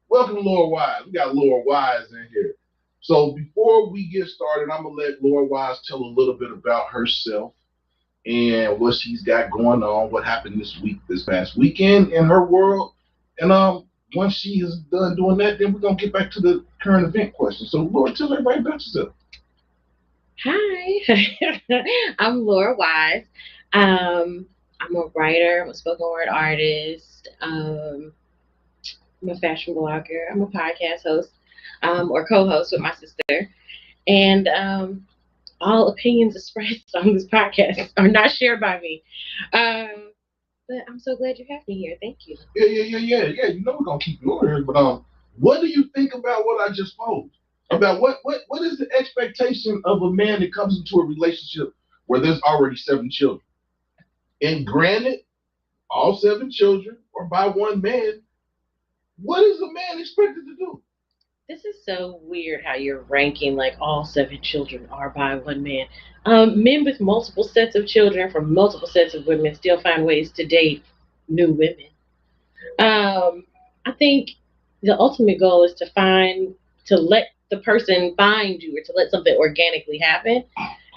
Welcome to Laura Wise. We got Laura Wise in here. So before we get started, I'm gonna let Laura Wise tell a little bit about herself and what she's got going on, what happened this past weekend in her world. And once she is done doing that, then we're gonna get back to the current event question. So Laura, tell everybody about yourself. Hi, I'm Laura Wise. I'm a writer, I'm a spoken word artist, I'm a fashion blogger, I'm a podcast host or co host with my sister. And all opinions expressed on this podcast are not shared by me. Um, but I'm so glad you have me here. Thank you. Yeah. You know we're gonna keep you over here, but what do you think about what I just posed? About what is the expectation of a man that comes into a relationship where there's already 7 children? And granted, all 7 children are by one man. What is a man expected to do? This is so weird how you're ranking like all 7 children are by one man. Men with multiple sets of children from multiple sets of women still find ways to date new women. I think the ultimate goal is to let the person find you or to let something organically happen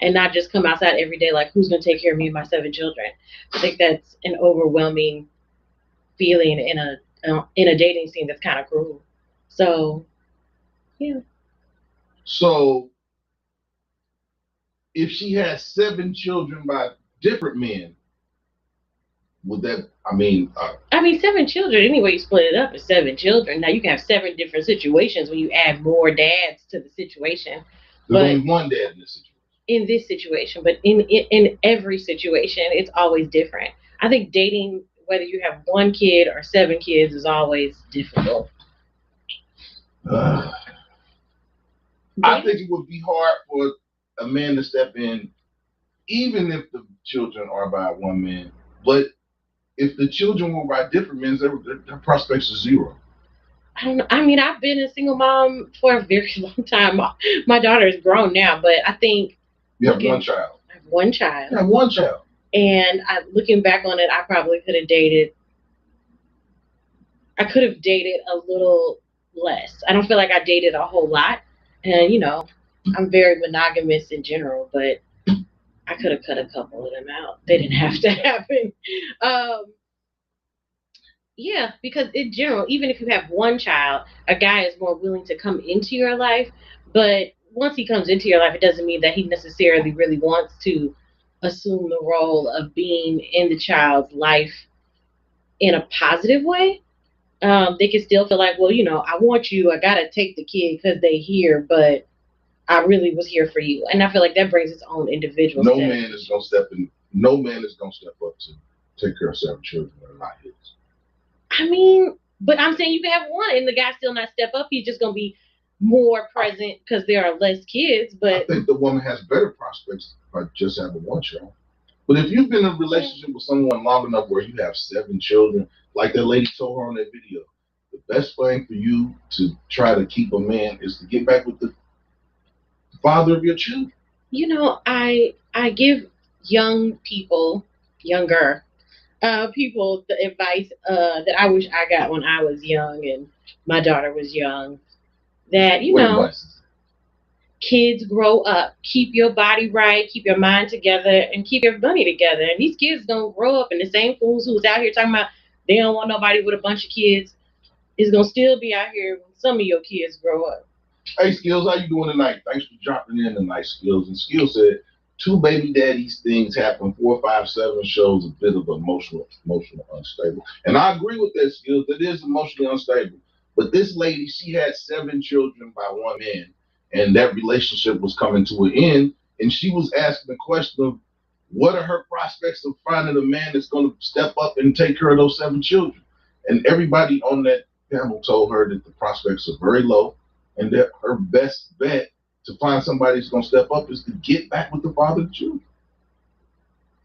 and not just come outside every day like, who's going to take care of me and my 7 children? I think that's an overwhelming feeling in a dating scene that's kind of cruel. So, yeah. So if she has 7 children by different men, would that? I mean, 7 children, anyway, you split it up is 7 children. Now, you can have 7 different situations when you add more dads to the situation. There's But only one dad in this situation. in this situation, but in every situation, it's always different. I think dating, whether you have 1 kid or 7 kids, is always difficult. Uh, I think it would be hard for a man to step in, even if the children are by one man. But if the children were by different men, their prospects are zero. I don't know. I mean, I've been a single mom for a very long time. My daughter is grown now, but I think you have one child. I have one child. You have one child. And looking back on it, I probably could have dated. I could have dated a little less. I don't feel like I dated a whole lot, and I'm very monogamous in general, but I could have cut a couple of them out. They didn't have to happen. Um, yeah, because in general, even if you have one child, a guy is more willing to come into your life. But once he comes into your life, it doesn't mean that he necessarily really wants to assume the role of being in the child's life in a positive way. They can still feel like, well, I want you. I gotta take the kid because they here, but I really was here for you. And I feel like that brings its own individual. No man is gonna step in. No man is gonna step up to take care of 7 children that are not his. I mean, but I'm saying you can have one and the guy still not step up. He's just gonna be more present because there are less kids. But I think the woman has better prospects by just having one child. But if you've been in a relationship with someone long enough where you have 7 children, like that lady told her on that video, the best thing for you to try to keep a man is to get back with the father of your children. I give younger people the advice that I wish I got when I was young and my daughter was young. That kids grow up, keep your body right, keep your mind together, and keep your money together. And these kids don't grow up, and the same fools who's out here talking about they don't want nobody with a bunch of kids is gonna still be out here when some of your kids grow up. Hey Skills, how you doing tonight? Thanks for dropping in tonight, Skills. And Skills said, two baby daddies things happen, 4, 5, 7 shows a bit of emotional unstable. And I agree with that, Skills. It is emotionally unstable. But this lady, she had 7 children by one man, and that relationship was coming to an end. And she was asking the question of what are her prospects of finding a man that's going to step up and take care of those 7 children? And everybody on that panel told her that the prospects are very low, and that her best bet to find somebody that's going to step up is to get back with the father of the children.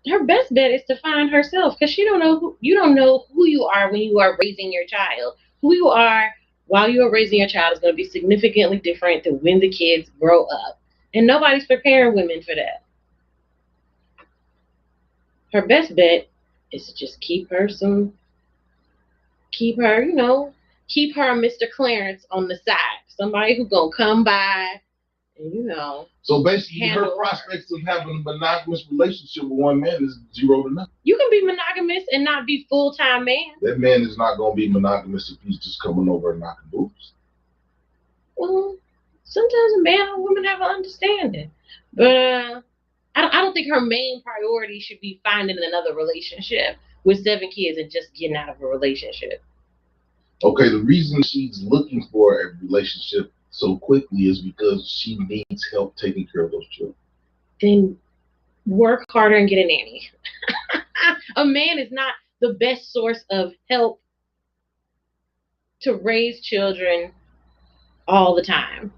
Her best bet is to find herself because you don't know who you are when you are raising your child. Who you are while you are raising your child is going to be significantly different than when the kids grow up, and nobody's preparing women for that. Her best bet is to just keep her, keep her Mr. Clarence on the side. Somebody who's gonna come by and, you know. So basically, her handle prospects of having a monogamous relationship with one man is 0 to nothing. You can be monogamous and not be full-time man. That man is not going to be monogamous if he's just coming over and knocking boots. Well, sometimes a man and a woman have an understanding. But I don't think her main priority should be finding another relationship with 7 kids and just getting out of a relationship. Okay, the reason she's looking for a relationship so quickly is because she needs help taking care of those children. Then work harder and get a nanny. A man is not the best source of help to raise children all the time.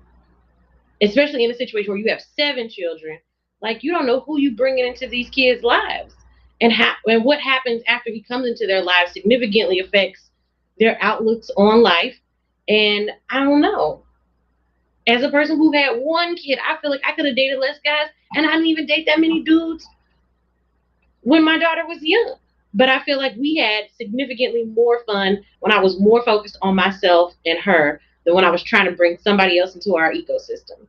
Especially in a situation where you have 7 children. Like, you don't know who you bringing into these kids' lives. And what happens after he comes into their lives significantly affects their outlooks on life. And I don't know. As a person who had 1 kid, I feel like I could have dated less guys, and I didn't even date that many dudes when my daughter was young. But I feel like we had significantly more fun when I was more focused on myself and her than when I was trying to bring somebody else into our ecosystem.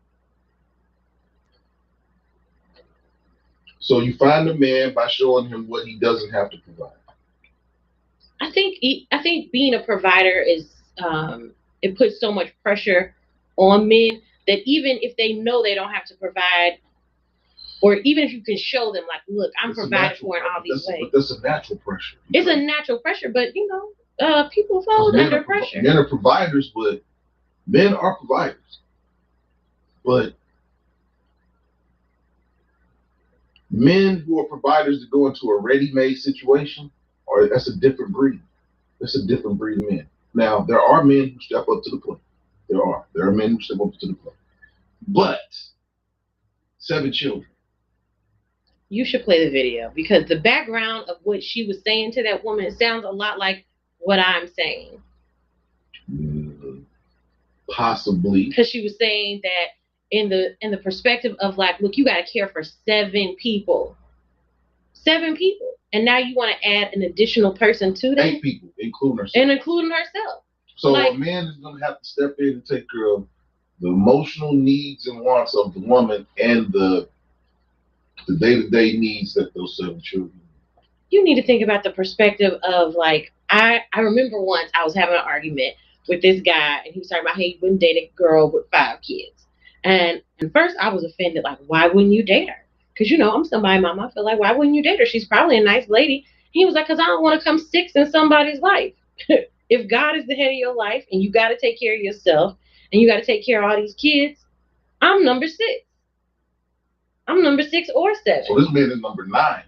So you find a man by showing him what he doesn't have to provide. I think being a provider is it puts so much pressure on men that even if they know they don't have to provide, or even if you can show them, like, look, I'm provided for in all these ways. But that's a natural pressure. It's a natural pressure, but you know, people fold under pressure. Men are providers, but men are providers. But men who are providers that go into a ready-made situation, that's a different breed. That's a different breed of men. Now, there are men who step up to the plate. There are men who step up to the plate. But 7 children. You should play the video, because the background of what she was saying to that woman sounds a lot like what I'm saying. Possibly. Because she was saying that in the perspective of, like, look, you got to care for 7 people. 7 people. And now you want to add an additional person to that? 8 people, including herself. And including herself. So like, a man is going to have to step in and take care of the emotional needs and wants of the woman and the day-to-day needs that those 7 children need. You need to think about the perspective of, like, I remember once I was having an argument with this guy, and he was talking about how he wouldn't date a girl with 5 kids. And at first I was offended, like, why wouldn't you date her? Because, you know, I'm somebody's mama. I feel like, why wouldn't you date her? She's probably a nice lady. He was like, because I don't want to come 6 in somebody's life. If God is the head of your life and you got to take care of yourself and you got to take care of all these kids, I'm number 6. I'm number 6 or 7. So this man is number 9.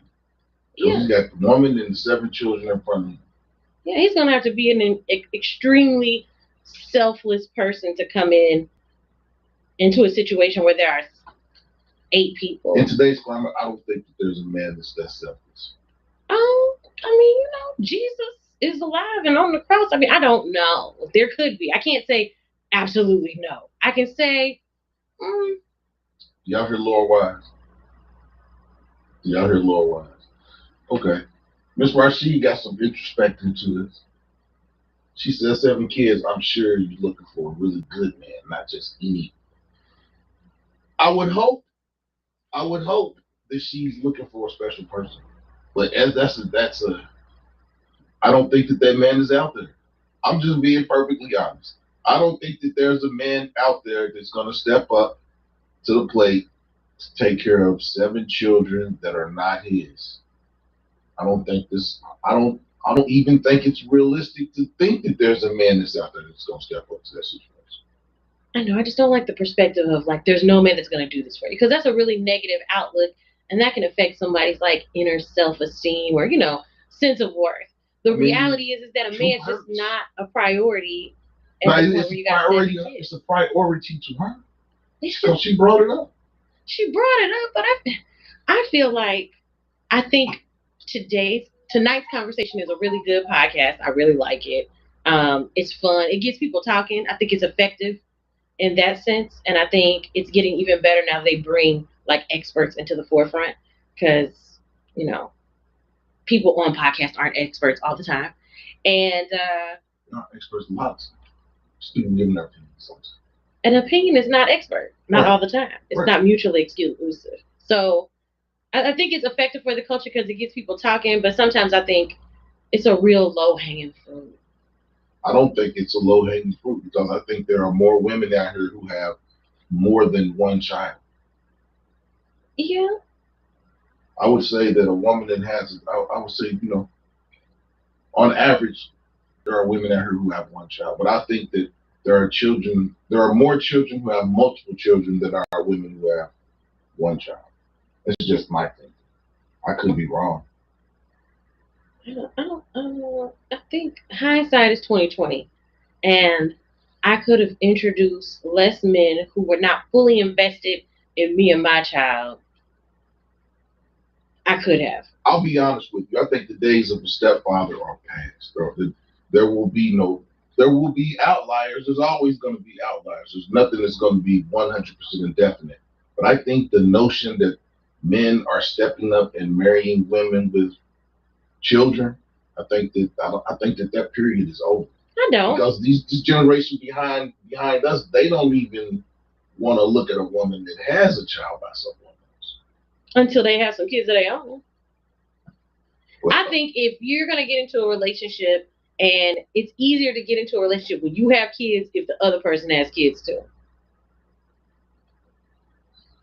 So yeah. He got the woman and the 7 children in front of him. Yeah, he's going to have to be an extremely selfless person to come into a situation where there are 8 people. In today's climate, I don't think that there's a man that's that selfless. I mean, you know, Jesus is alive and on the cross. I mean, I don't know. There could be. I can't say absolutely no. I can say, Y'all hear Lord Wise? Y'all hear Lord Wise? Okay. Miss Rashid got some introspect into this. She said 7 kids. I'm sure you're looking for a really good man, not just any. I would hope that she's looking for a special person. But I don't think that man is out there. I'm just being perfectly honest. I don't think that there's a man out there that's going to step up to the plate to take care of 7 children that are not his. I don't even think it's realistic to think that there's a man that's out there that's going to step up to that situation. I know. I just don't like the perspective of, like, there's no man that's going to do this for you, because that's a really negative outlook, and that can affect somebody's, like, inner self-esteem or, you know, sense of worth. The reality is that a man's just not a priority. It's a priority to her. So she brought it up. She brought it up, but I feel like, I think tonight's conversation is a really good podcast. I really like it. It's fun. It gets people talking. I think it's effective in that sense, and I think it's getting even better now they bring, like, experts into the forefront, because, you know, people on podcasts aren't experts all the time, and not experts in lots. Student giving their opinions sometimes. An opinion is not expert, not Right. all the time. It's Right. not mutually exclusive. So I think it's effective for the culture because it gets people talking, but sometimes I think it's a real low hanging fruit. I don't think it's a low hanging fruit because I think there are more women out here who have more than one child. Yeah. I would say that a woman that has, I would say, on average, there are women out here who have one child. But I think that there are more children who have multiple children than there are women who have one child. It's just my thing. I could be wrong. I don't know. I think hindsight is 2020, and I could have introduced less men who were not fully invested in me and my child. I could have. I'll be honest with you. I think the days of the stepfather are past. There will be outliers. There's always going to be outliers. There's nothing that's going to be 100% indefinite. But I think the notion that men are stepping up and marrying women with children, I think that period is over. I don't. Because this generation behind us, they don't even want to look at a woman that has a child by someone else until they have some kids of their own. Well, I think if you're gonna get into a relationship, and it's easier to get into a relationship when you have kids if the other person has kids too.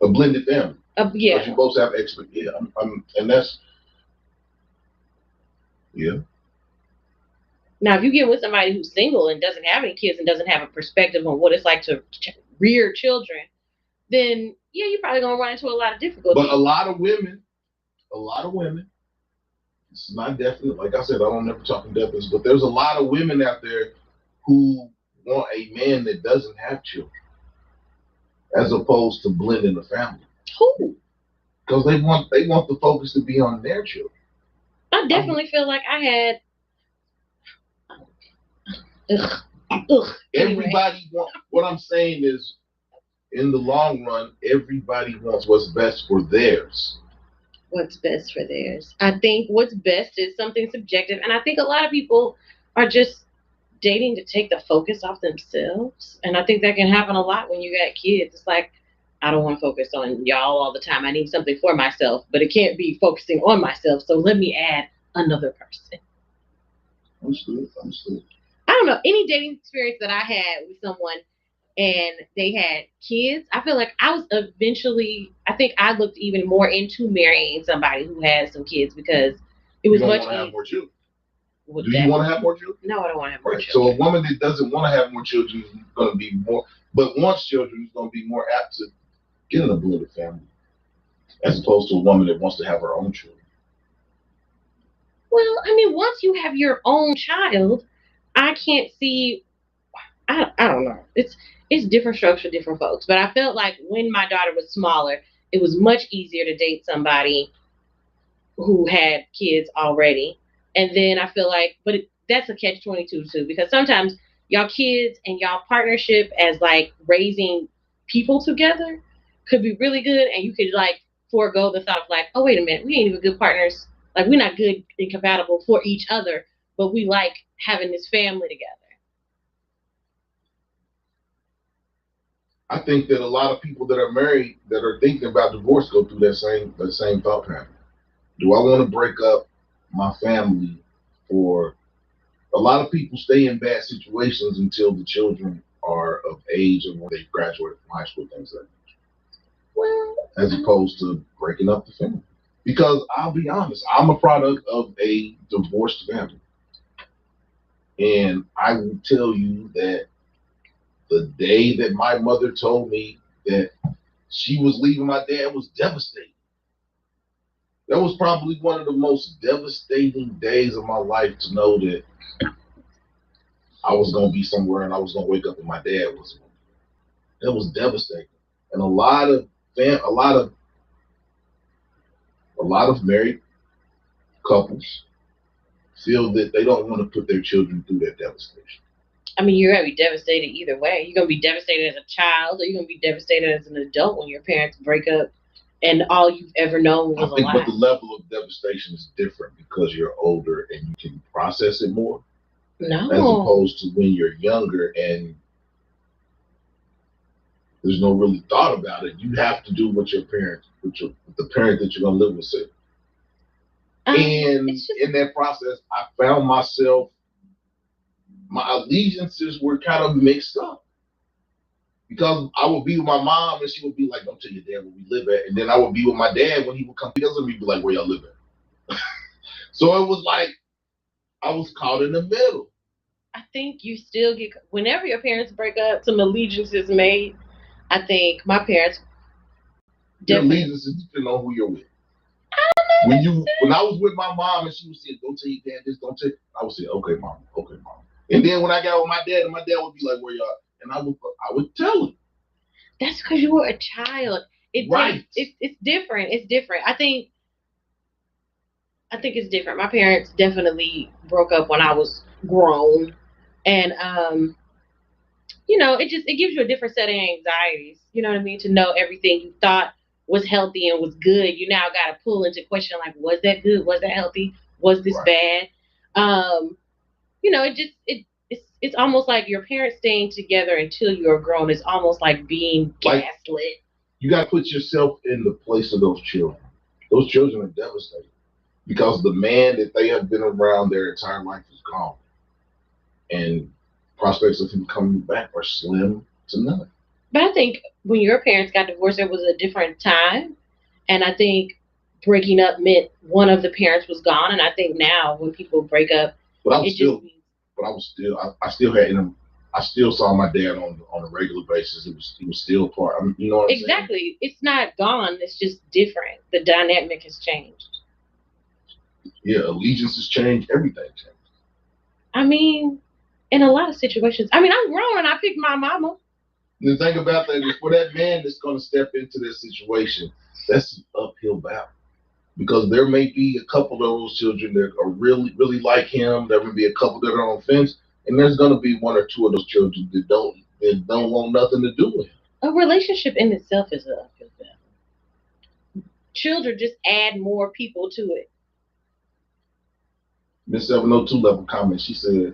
A blended family. Yeah. Because you both have and that's yeah. Now, if you get with somebody who's single and doesn't have any kids and doesn't have a perspective on what it's like to rear children, then yeah, you're probably gonna run into a lot of difficulty. But a lot of women, it's not definite. Like I said, I don't never talk in definite, but there's a lot of women out there who want a man that doesn't have children, as opposed to blending the family. Who? Because they want the focus to be on their children. I definitely feel like I had. Everybody want. What I'm saying is, in the long run, everybody wants what's best for theirs. What's best for theirs. I think what's best is something subjective, and I think a lot of people are just dating to take the focus off themselves, and I think that can happen a lot when you got kids. It's like, I don't want to focus on y'all all the time. I need something for myself, but it can't be focusing on myself, so let me add another person. Understood. I don't know, any dating experience that I had with someone and they had kids, I feel like I think I looked even more into marrying somebody who had some kids because it was much easier. Have more children. Do you want to have more children? No, I don't want to have more children. So a woman that doesn't want to have more children is going to be more, but wants children is going to be more apt to get in a blended family, as opposed to a woman that wants to have her own children. Well, I mean, once you have your own child, I can't see. I don't know. It's different strokes for different folks. But I felt like when my daughter was smaller, it was much easier to date somebody who had kids already. And then I feel like, that's a catch-22 too, because sometimes y'all kids and y'all partnership as like raising people together could be really good, and you could like forego the thought of like, oh wait a minute, we ain't even good partners. Like we're not good and compatible for each other, but we like having this family together. I think that a lot of people that are married that are thinking about divorce go through that same thought pattern. Do I want to break up my family? Or a lot of people stay in bad situations until the children are of age and when they graduate from high school, things like that. Well, as opposed to breaking up the family. Because I'll be honest, I'm a product of a divorced family. And I will tell you that the day that my mother told me that she was leaving my dad was devastating. That was probably one of the most devastating days of my life, to know that I was going to be somewhere and I was going to wake up and my dad wasn't. That was devastating. And a lot of married couples feel that they don't want to put their children through that devastation. I mean, you're going to be devastated either way. You're going to be devastated as a child, or you're going to be devastated as an adult when your parents break up and all you've ever known was a lie. But the level of devastation is different because you're older and you can process it more. No. As opposed to when you're younger and There's no really thought about it. You have to do what your parents, with the parent that you're gonna live with say. And in that process, I found myself, my allegiances were kind of mixed up. Because I would be with my mom and she would be like, "Don't tell your dad where we live at." And then I would be with my dad when he would come visit me, be like, "Where y'all live at?" So it was like I was caught in the middle. I think you still get, whenever your parents break up, some allegiance is made. I think my parents your allegiance is depending on who you're with. When I was with my mom and she would say, "Don't tell your dad this, don't tell," I would say, "Okay, mom, okay, mom." And then when I got with my dad, and my dad would be like, "Where y'all?" And I would tell him. That's because you were a child. Right. It's different. It's different. I think it's different. My parents definitely broke up when I was grown, and it gives you a different set of anxieties. You know what I mean? To know everything you thought was healthy and was good, you now got to pull into question, like, was that good? Was that healthy? Was this bad? It's almost like your parents staying together until you're grown is almost like being gaslit. You got to put yourself in the place of those children. Those children are devastated because the man that they have been around their entire life is gone, and prospects of him coming back are slim to none. But I think when your parents got divorced, it was a different time. And I think breaking up meant one of the parents was gone. And I think now when people break up, I still saw my dad on a regular basis. He was still part. I mean, you know what I'm saying? Exactly. It's not gone. It's just different. The dynamic has changed. Yeah, allegiances change. Everything changed. I mean, in a lot of situations. I mean, I'm grown and I picked my mama. The thing about that is, for that man that's going to step into this situation, that's an uphill battle. Because there may be a couple of those children that are really, really like him. There may be a couple that are on the fence, and there's going to be one or two of those children that don't want nothing to do with him. A relationship in itself is an uphill battle. Children just add more people to it. Miss 702 level comment. She said,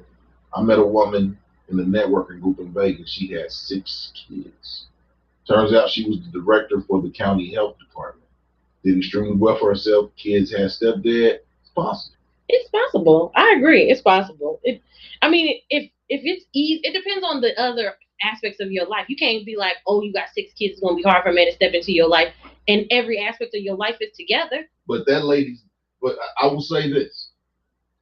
"I met a woman in the networking group in Vegas. She had 6 kids. Turns out she was the director for the county health department. Did extremely well for herself. Kids had stepdad. It's possible." It's possible. I agree. It's possible. If it's easy, it depends on the other aspects of your life. You can't be like, "Oh, you got 6 kids. It's gonna be hard for a man to step into your life," and every aspect of your life is together. But I will say this,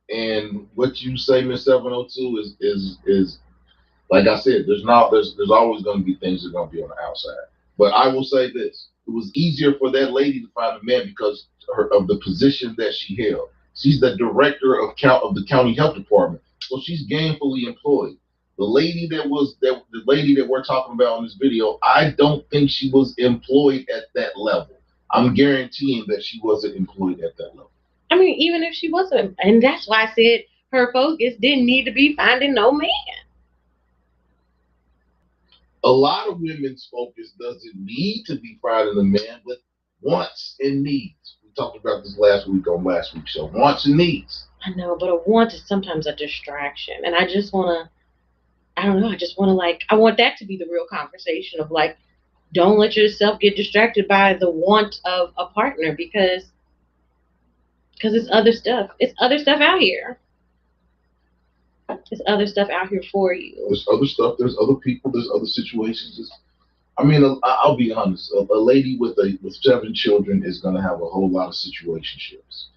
and what you say, Miss 702, is like I said. There's always going to be things that are going to be on the outside. But I will say this: it was easier for that lady to find a man because of the position that she held. She's the director of the county health department, so she's gainfully employed. The lady that we're talking about in this video, I don't think she was employed at that level. I'm guaranteeing that she wasn't employed at that level. I mean, even if she wasn't, and that's why I said her focus didn't need to be finding no man. A lot of women's focus doesn't need to be finding a man, but wants and needs. We talked about this last week on last week's show. Wants and needs. I know, but a want is sometimes a distraction, and I just want to. I don't know. I want that to be the real conversation of like, don't let yourself get distracted by the want of a partner because it's other stuff. It's other stuff out here. There's other stuff out here for you. There's other stuff. There's other people. There's other situations. I'll be honest. A lady with 7 children is going to have a whole lot of situationships.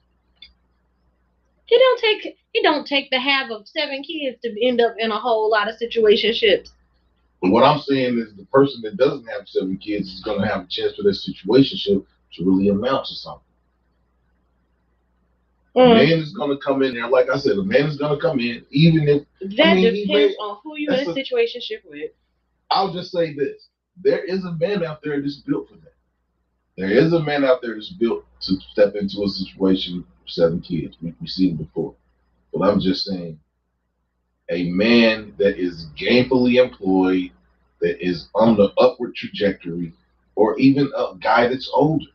It don't take the have of 7 kids to end up in a whole lot of situationships. But what I'm saying is the person that doesn't have 7 kids is going to have a chance for their situationship to really amount to something. A man is going to come in there, like I said, a man is going to come in, even if... That depends on who you're in a situationship with. I'll just say this. There is a man out there that's built for that. There is a man out there that's built to step into a situation with 7 kids. We've seen it before. But I'm just saying, a man that is gainfully employed, that is on the upward trajectory, or even a guy that's older,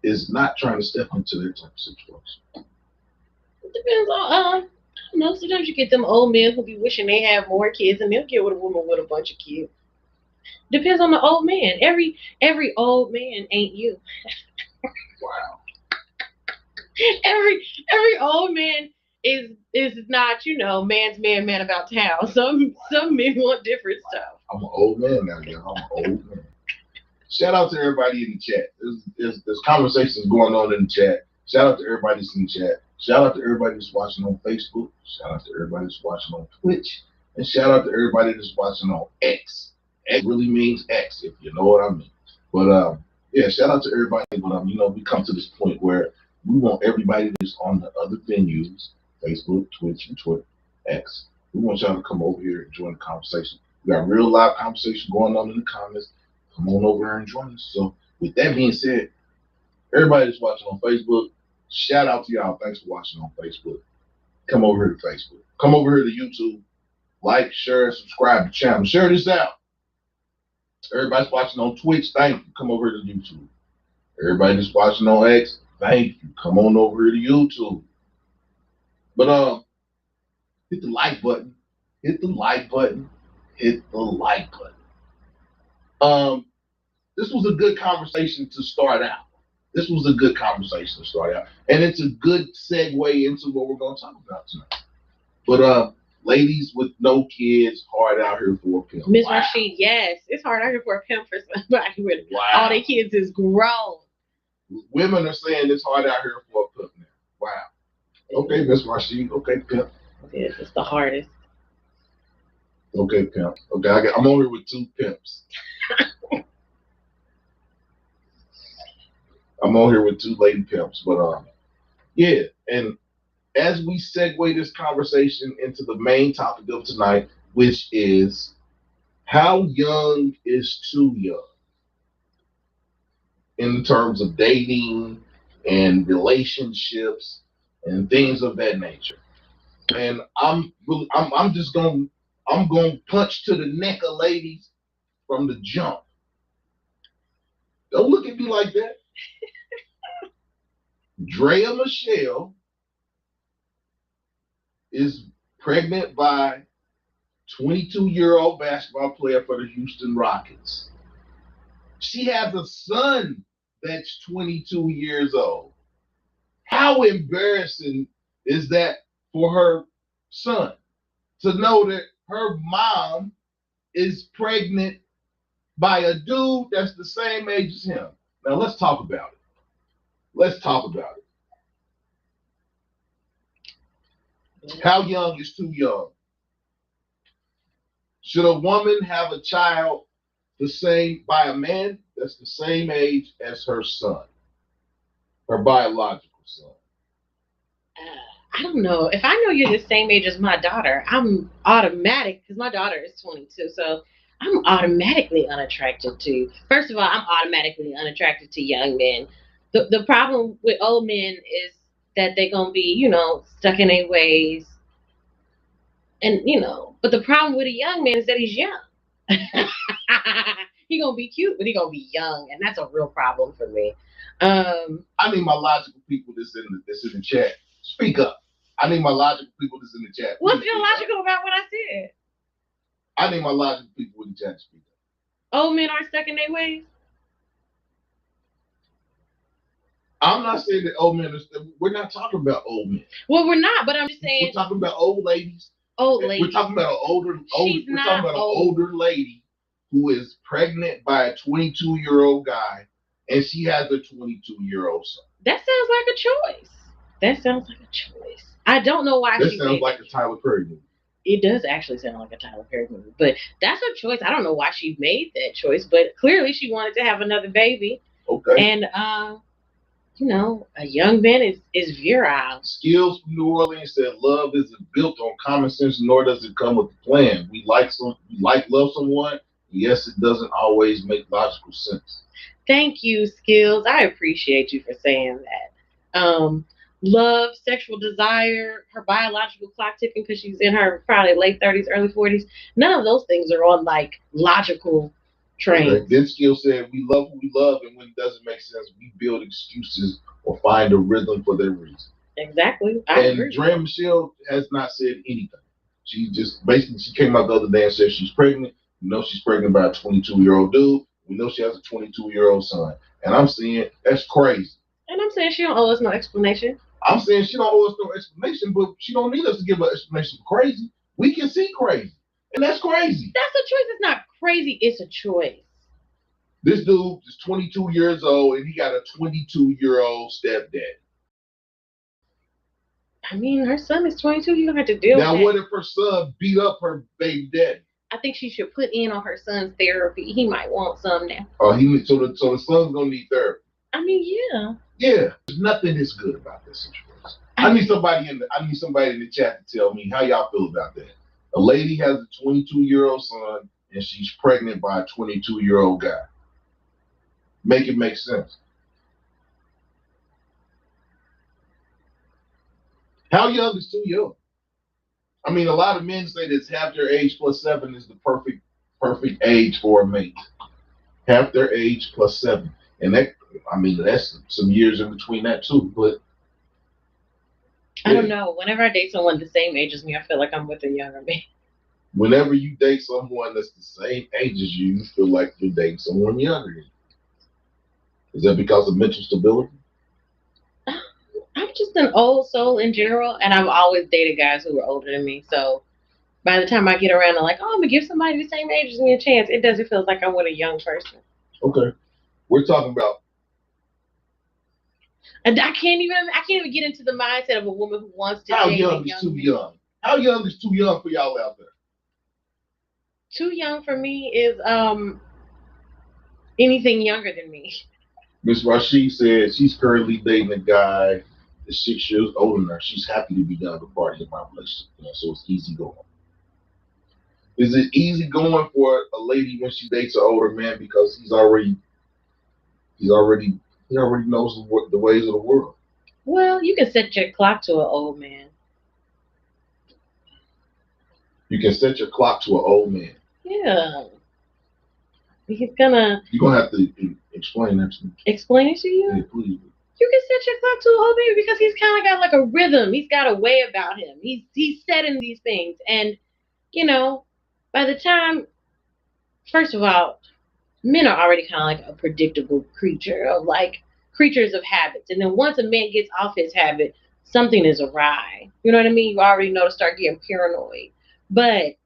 is not trying to step into that type of situation. It depends on, I don't know, sometimes you get them old men who be wishing they have more kids, and they'll get with a woman with a bunch of kids. Depends on the old man. Every old man ain't you. Wow. Every old man is not, man's man about town. Some men want different stuff. I'm an old man now, y'all. I'm an old man. Shout out to everybody in the chat. There's conversations going on in the chat. Shout out to everybody that's in the chat. Shout out to everybody that's watching on Facebook. Shout out to everybody that's watching on Twitch. And shout out to everybody that's watching on X. X really means X, if you know what I mean. But yeah, shout out to everybody. But we come to this point where we want everybody that's on the other venues, Facebook, Twitch, and Twitter, X. We want y'all to come over here and join the conversation. We got real live conversation going on in the comments. Come on over here and join us. So with that being said, everybody that's watching on Facebook, shout out to y'all. Thanks for watching on Facebook. Come over here to Facebook. Come over here to YouTube. Like, share, subscribe to the channel. Share this out. Everybody's watching on Twitch, thank you. Come over here to YouTube. Everybody that's watching on X, thank you. Come on over here to YouTube. But hit the like button. Hit the like button. Hit the like button. This was a good conversation to start out. And it's a good segue into what we're going to talk about tonight. But ladies with no kids, hard out here for a pimp. Miss Rashid, yes, it's hard out here for a pimp for somebody with all their kids is grown. Women are saying it's hard out here for a pimp now. Wow. Okay, Miss Rashid. Okay, pimp. It's the hardest. Okay, pimp. Okay, I'm over here with two pimps. I'm on here with two lady pimps, but yeah. And as we segue this conversation into the main topic of tonight, which is how young is too young in terms of dating and relationships and things of that nature. And I'm going to punch to the neck of ladies from the jump. Don't look at me like that. Drea Michelle is pregnant by 22-year-old basketball player for the Houston Rockets. She has a son that's 22 years old. How embarrassing is that for her son to know that her mom is pregnant by a dude that's the same age as him? Now let's talk about it. How young is too young? Should a woman have a child by a man that's the same age as her son, her biological son? I don't know. If I know you're the same age as my daughter, I'm automatic, because my daughter is 22, so I'm automatically unattracted to. First of all, I'm automatically unattracted to young men. The problem with old men is that they're gonna be, stuck in their ways. And but the problem with a young man is that he's young. He gonna be cute, but he gonna be young, and that's a real problem for me. I need my logical people that's in the chat. Speak up. I need my logical people that's in the chat. What's illogical about what I said? I need my logical people in the chat to speak up. Old men aren't stuck in their ways. I'm not saying that old men we're not talking about old men. Well, we're not, but I'm just saying we're talking about old ladies. We're talking about an older lady who is pregnant by a 22-year-old guy, and she has a 22-year-old son. That sounds like a choice. I don't know why. That sounds like a Tyler Perry movie. It does actually sound like a Tyler Perry movie, but that's her choice. I don't know why she made that choice, but clearly she wanted to have another baby. Okay. And a young man is virile. Skills from New Orleans said love isn't built on common sense, nor does it come with a plan. We love someone. Yes, it doesn't always make logical sense. Thank you, Skills. I appreciate you for saying that. Love, sexual desire, her biological clock ticking because she's in her probably late 30s, early 40s. None of those things are on logical trains. Okay. Then Skill said, we love who we love, and when it doesn't make sense, we build excuses or find a rhythm for their reason. Exactly. I agree. Drea Michelle has not said anything. She just basically came out the other day and said she's pregnant. We know she's pregnant by a 22-year-old dude. We know she has a 22-year-old son. And I'm saying that's crazy. And I'm saying she don't owe us no explanation. I'm saying she don't owe us no explanation, but she don't need us to give her explanation for crazy. We can see crazy. And that's crazy. That's a choice. It's not crazy. It's a choice. This dude is 22 years old and he got a 22-year-old stepdad. I mean, her son is 22. You don't have to deal with that. Now, what if her son beat up her baby daddy? I think she should put in on her son's therapy. He might want some now. So the son's gonna need therapy. I mean, yeah. Yeah, there's nothing that's good about this situation. I need somebody in the chat to tell me how y'all feel about that. A lady has a 22-year-old son and she's pregnant by a 22-year-old guy. Make it make sense. How young is too young? I mean, a lot of men say that half their age plus 7 is the perfect age for a mate. Half their age plus 7. And that's some years in between that too. But I don't know. Whenever I date someone the same age as me, I feel like I'm with a younger man. Whenever you date someone that's the same age as you feel like you're dating someone younger than you. Is that because of mental stability? I'm just an old soul in general, and I've always dated guys who were older than me. So by the time I get around to like, oh, I'm gonna give somebody the same age as me a chance, it doesn't feel like I'm with a young person. Okay, we're talking about. And I can't even get into the mindset of a woman who wants to. How young is too young? How young is too young for y'all out there? Too young for me is anything younger than me. Miss Rashid said she's currently dating a guy that's 6 years older than her. She's happy to be done with party in my relationship, so it's easy going. Is it easy going for a lady when she dates an older man because he already knows the ways of the world? Well, you can set your clock to an old man. You can set your clock to an old man. Yeah. You're gonna have to explain that to me. Explain it to you? Yeah, please. You can set your clock to an old man because he's kind of got like a rhythm. He's got a way about him. He's setting these things. And, by the time, first of all, men are already kind of like a predictable creatures of habits. And then once a man gets off his habit, something is awry. You know what I mean? You already know to start getting paranoid. But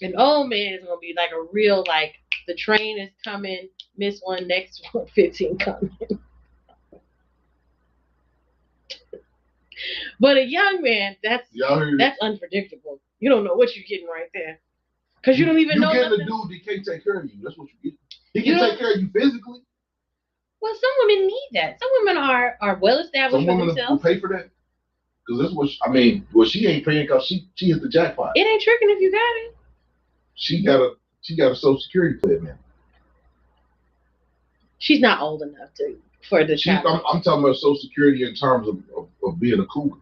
an old man is going to be like a real, like, the train is coming, miss one, next one, 15 coming. But a young man, that's unpredictable. You don't know what you're getting right there. Because you don't even know you're nothing. getting a dude that can't take care of you. That's what you get. He can take care of you physically. Well, some women need that. Some women are well established for themselves. Some women will pay for that. Because that's what she ain't paying because she hit the jackpot. It ain't tricking if you got it. She got a Social Security plan, man. She's not old enough for the child. I'm talking about Social Security in terms of being a cougar.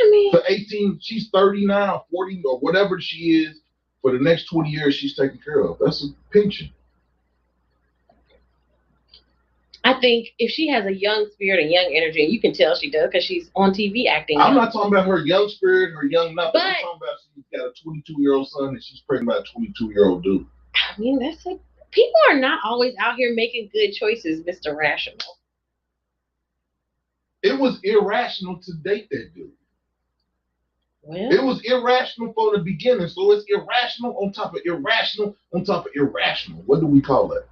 I mean, for 18, she's 30 now, 40 or whatever she is. For the next 20 years, she's taken care of. That's a pension. I think if she has a young spirit and young energy, and you can tell she does because she's on TV acting. I'm not talking about her young spirit, her young nothing. But, I'm talking about she's got a 22-year-old son and she's pregnant by a 22-year-old dude. I mean, people are not always out here making good choices, Mr. Rational. It was irrational to date that dude. Well, it was irrational from the beginning, so it's irrational on top of irrational on top of irrational. What do we call that?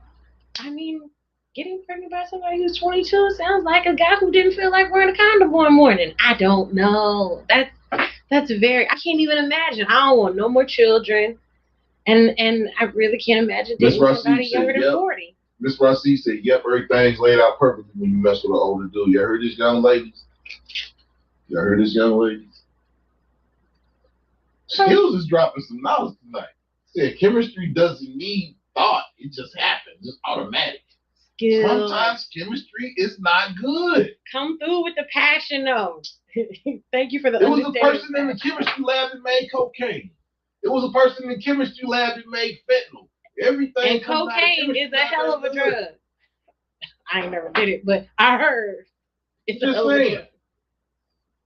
I mean, getting pregnant by somebody who's 22 sounds like a guy who didn't feel like wearing a condom one morning. I don't know. That's very. I can't even imagine. I don't want no more children, and I really can't imagine dating somebody younger than 40. Miss Rossi said, "Yep, everything's laid out perfectly when you mess with an older dude." You heard this, young ladies? Y'all heard this, young ladies? Skills is dropping some knowledge tonight. Said chemistry doesn't need thought; it just happens, just automatic. Skills. Sometimes chemistry is not good. Come through with the passion, though. Thank you for the. It was a person in the chemistry lab that made cocaine. It was a person in the chemistry lab that made fentanyl. Everything. And cocaine is a hell of a drug. I ain't never did it, but I heard it's a hell of a drug.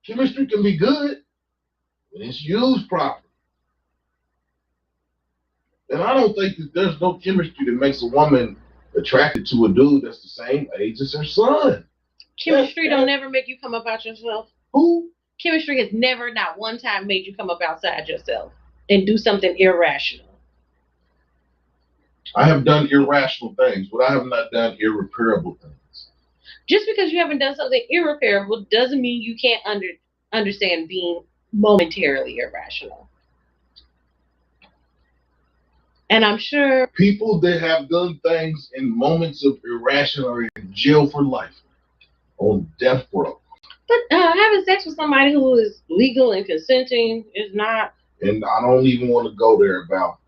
Chemistry can be good when it's used properly. And I don't think that there's no chemistry that makes a woman attracted to a dude that's the same age as her son. Chemistry don't never make you come up out yourself. Who? Chemistry has never, not one time, made you come up outside yourself and do something irrational. I have done irrational things, but I have not done irreparable things. Just because you haven't done something irreparable doesn't mean you can't understand being momentarily irrational. And I'm sure people that have done things in moments of irrational are in jail for life, on death row. But having sex with somebody who is legal and consenting is not. And I don't even want to go there about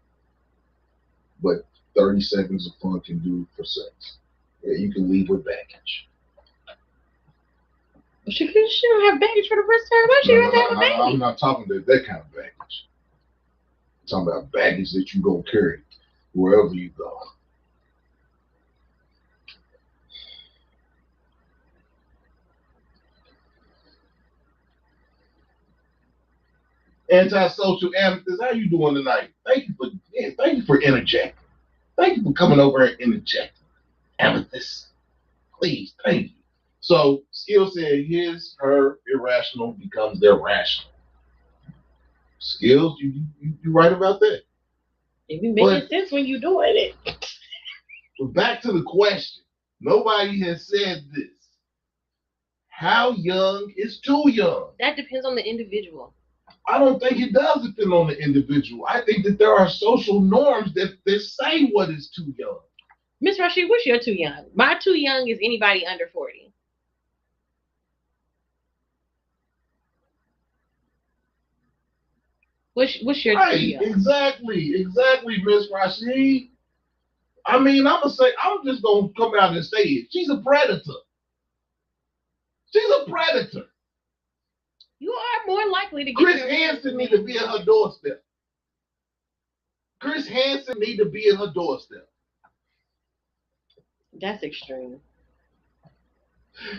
what 30 seconds of fun can do for sex. Yeah, you can leave with baggage. She don't have baggage for the rest of her life. She has to have a baby. I'm not talking about that kind of baggage. I'm talking about baggage that you go carry wherever you go. Antisocial Amethyst, how you doing tonight? Thank you for interjecting. Thank you for coming over and interjecting. Amethyst, please, thank you. So Skill said her irrational becomes their rational. Skills, you right about that. It be making sense when you're doing it. But back to the question. Nobody has said this. How young is too young? That depends on the individual. I don't think it does depend on the individual. I think that there are social norms that say what is too young. Miss Rashid, what's your too young? My too young is anybody under 40. What's your too young? Exactly, Miss Rashid. I mean, I'm just gonna come out and say it. She's a predator. She's a predator. You are more likely to get Chris Hansen need to be at her doorstep. Chris Hansen need to be at her doorstep. That's extreme.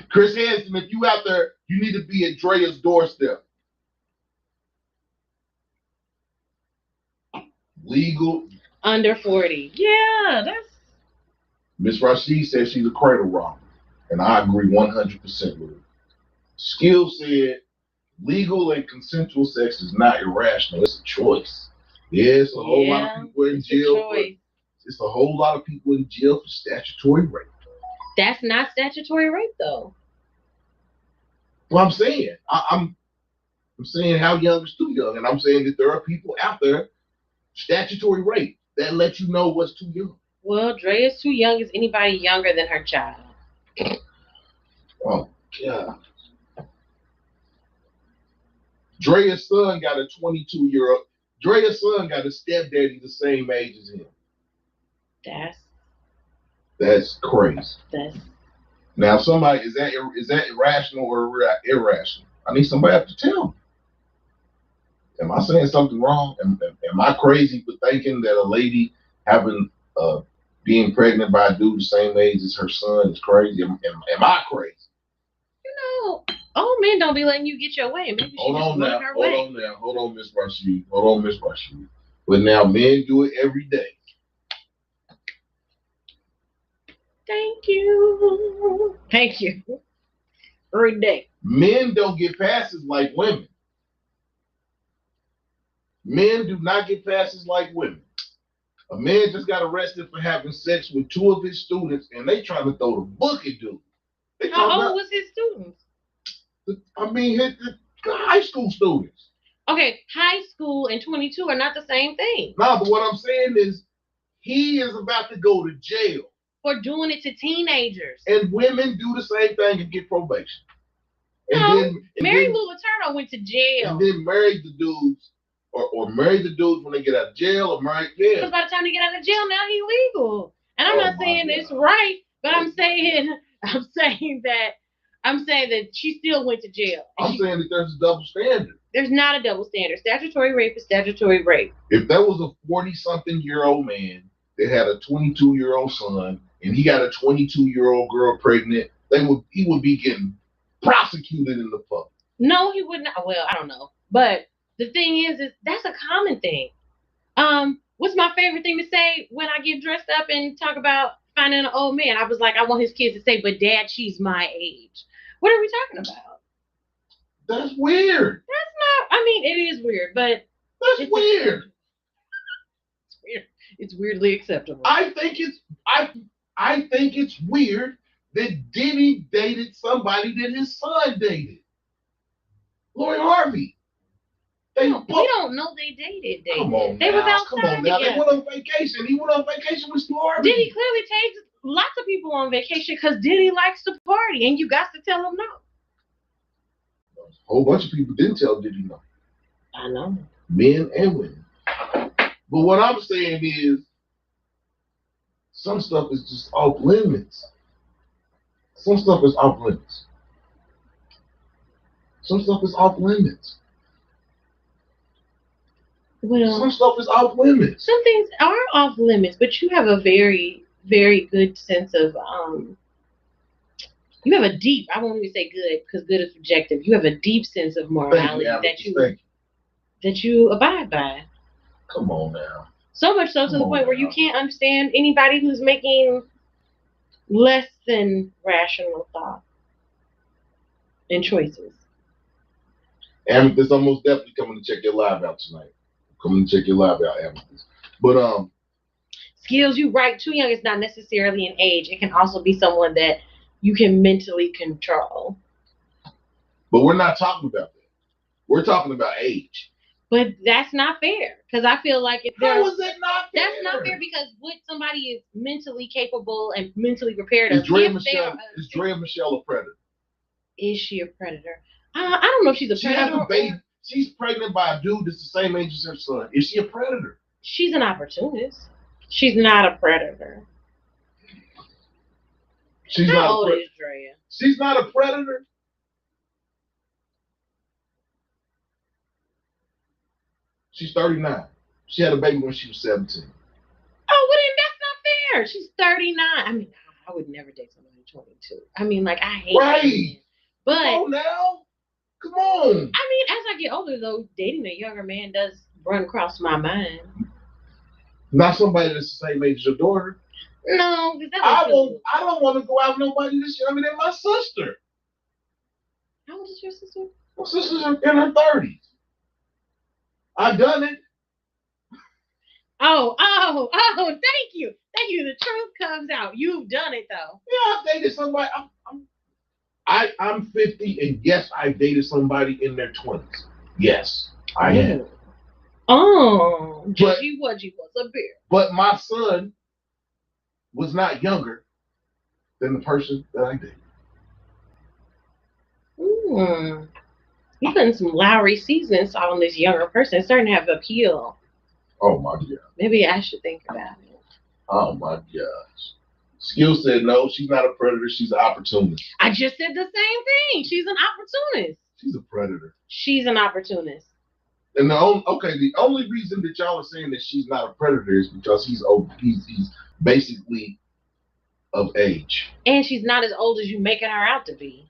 Chris Hansen, if you out there, you need to be at Drea's doorstep. Legal. Under 40. Yeah, that's. Miss Rashid said she's a cradle robber. And I agree 100% with her. Skill said legal and consensual sex is not irrational. It's a choice. Yeah, it's a whole lot of people in jail. It's a whole lot of people in jail for statutory rape. That's not statutory rape, though. Well, I'm saying, I'm saying how young is too young, and I'm saying that there are people out there, statutory rape, that let you know what's too young. Well, Dre is too young as anybody younger than her child. Oh, God. Drea's son got a 22-year-old. Drea's son got a stepdaddy the same age as him. That's crazy. Now, somebody, is that irrational or irrational? I need somebody to tell me. Am I saying something wrong? Am I crazy for thinking that a lady being pregnant by a dude the same age as her son is crazy? Am I crazy? You know, old men don't be letting you get your way. Maybe Hold on, Miss Rashid. But now men do it every day. Thank you. Every day. Men don't get passes like women. Men do not get passes like women. A man just got arrested for having sex with two of his students, and they trying to throw the book at dude. How old was his students? I mean, his high school students. Okay, high school and 22 are not the same thing. No, but what I'm saying is he is about to go to jail. For doing it to teenagers. And women do the same thing and get probation. No, Mary Lou Letourneau went to jail. And then married the dudes, or married the dudes when they get out of jail, or married, yeah. Because by the time they get out of jail, now he's legal. And I'm not saying it's right, but I'm saying that she still went to jail. I'm saying that there's a double standard. There's not a double standard. Statutory rape is statutory rape. If there was a 40-something-year-old man that had a 22-year-old son, and he got a 22-year-old girl pregnant, he would be getting prosecuted in the public. No, he would not. Well, I don't know. But the thing is that's a common thing. What's my favorite thing to say when I get dressed up and talk about finding an old man? I was like, I want his kids to say, but Dad, she's my age. What are we talking about? That's weird. That's not, I mean, it is weird, but That's it's weird. It's weird. It's weirdly acceptable. I think it's weird that Diddy dated somebody that his son dated. Lori Harvey. We don't know they dated. Come on, they now. was outside Come on now. together. They went on vacation. He went on vacation with Lori Harvey. Diddy clearly takes lots of people on vacation because Diddy likes to party, and you got to tell him no. A whole bunch of people didn't tell Diddy no. I know. Men and women. But what I'm saying is, some stuff is just off limits. Some stuff is off limits. Some stuff is off limits. Well, some stuff is off limits. Some things are off limits, but you have a very, very good sense of you have a deep, I won't even say good because good is subjective. You have a deep sense of morality that you abide by. Come on now. So much so to the point where you can't understand anybody who's making less than rational thought and choices. Amethyst, I'm most definitely coming to check your live out tonight. Coming to check your live out, Amethyst. But Skills, you right, too young is not necessarily an age. It can also be someone that you can mentally control. But we're not talking about that. We're talking about age. But that's not fair, because I feel like if how is that not fair? That's not fair because what somebody is mentally capable and mentally prepared is Drea Michelle a predator? Is she a predator? I don't know if she's a predator. She has a baby. She's pregnant by a dude that's the same age as her son. Is she a predator? She's an opportunist. She's not a predator. She's How old is Drea? She's not a predator. She's 39. She had a baby when she was 17. Oh, well then that's not fair. She's 39. I mean, I would never date somebody 22. I mean, like, I hate right. But come on now. Come on. I mean, as I get older, though, dating a younger man does run across my mind. Not somebody that's the same age as your daughter. No, because I don't want to go out with nobody that's younger than my sister. How old is your sister? My sister's in her 30s. I've done it. Oh, thank you. Thank you. The truth comes out. You've done it, though. Yeah, I've dated somebody. I'm 50, and yes, I dated somebody in their 20s. Yes, I have. Oh, but she was a bear. But my son was not younger than the person that I dated. You putting some Lowry seasoning salt on this younger person. It's starting to have appeal. Oh my God. Maybe I should think about it. Oh my gosh. Skill said no, she's not a predator, she's an opportunist. I just said the same thing. She's an opportunist. She's a predator. She's an opportunist. And the only reason that y'all are saying that she's not a predator is because he's basically of age. And she's not as old as you making her out to be.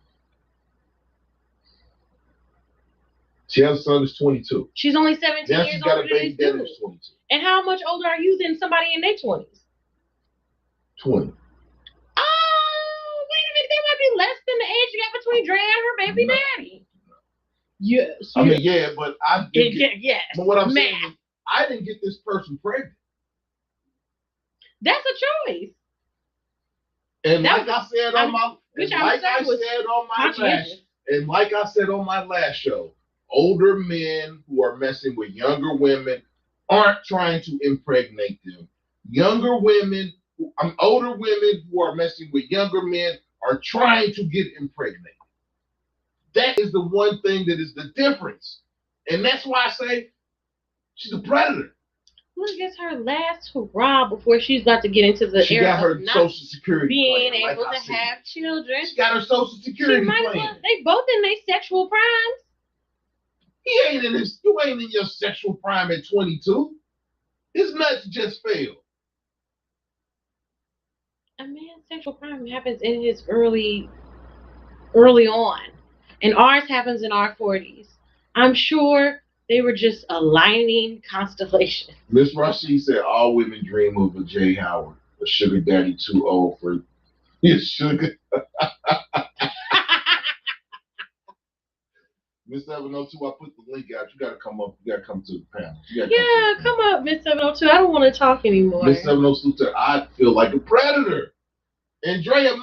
She has a son that's 22. She's only 17 now years she's got older a baby than that's 22. And how much older are you than somebody in their 20s? 20. Oh, wait a minute. There might be less than the age gap between Drea and her baby daddy. Yes. I mean, yeah, but I didn't yes. But what I'm saying is, I didn't get this person pregnant. That's a choice. And like I said on my last show, older men who are messing with younger women aren't trying to impregnate them. Older women who are messing with younger men are trying to get impregnated. That is the one thing that is the difference. And that's why I say she's a predator. Look, it's her last hurrah before she's about to get into the she got her Social Security being plan, able to have children. She got her Social Security plan. They both in their sexual primes. You ain't in your sexual prime at 22. His nuts just failed. A man's sexual prime happens in his early on. And ours happens in our 40s. I'm sure They were just aligning constellations. Miss Rashid said all women dream of a Jay Howard, a sugar daddy too old for his sugar. Miss 702, I put the link out. You gotta come up. You gotta come to the panel. Yeah, come up, Miss 702. I don't want to talk anymore. Miss 702 said, I feel like a predator. Andrea,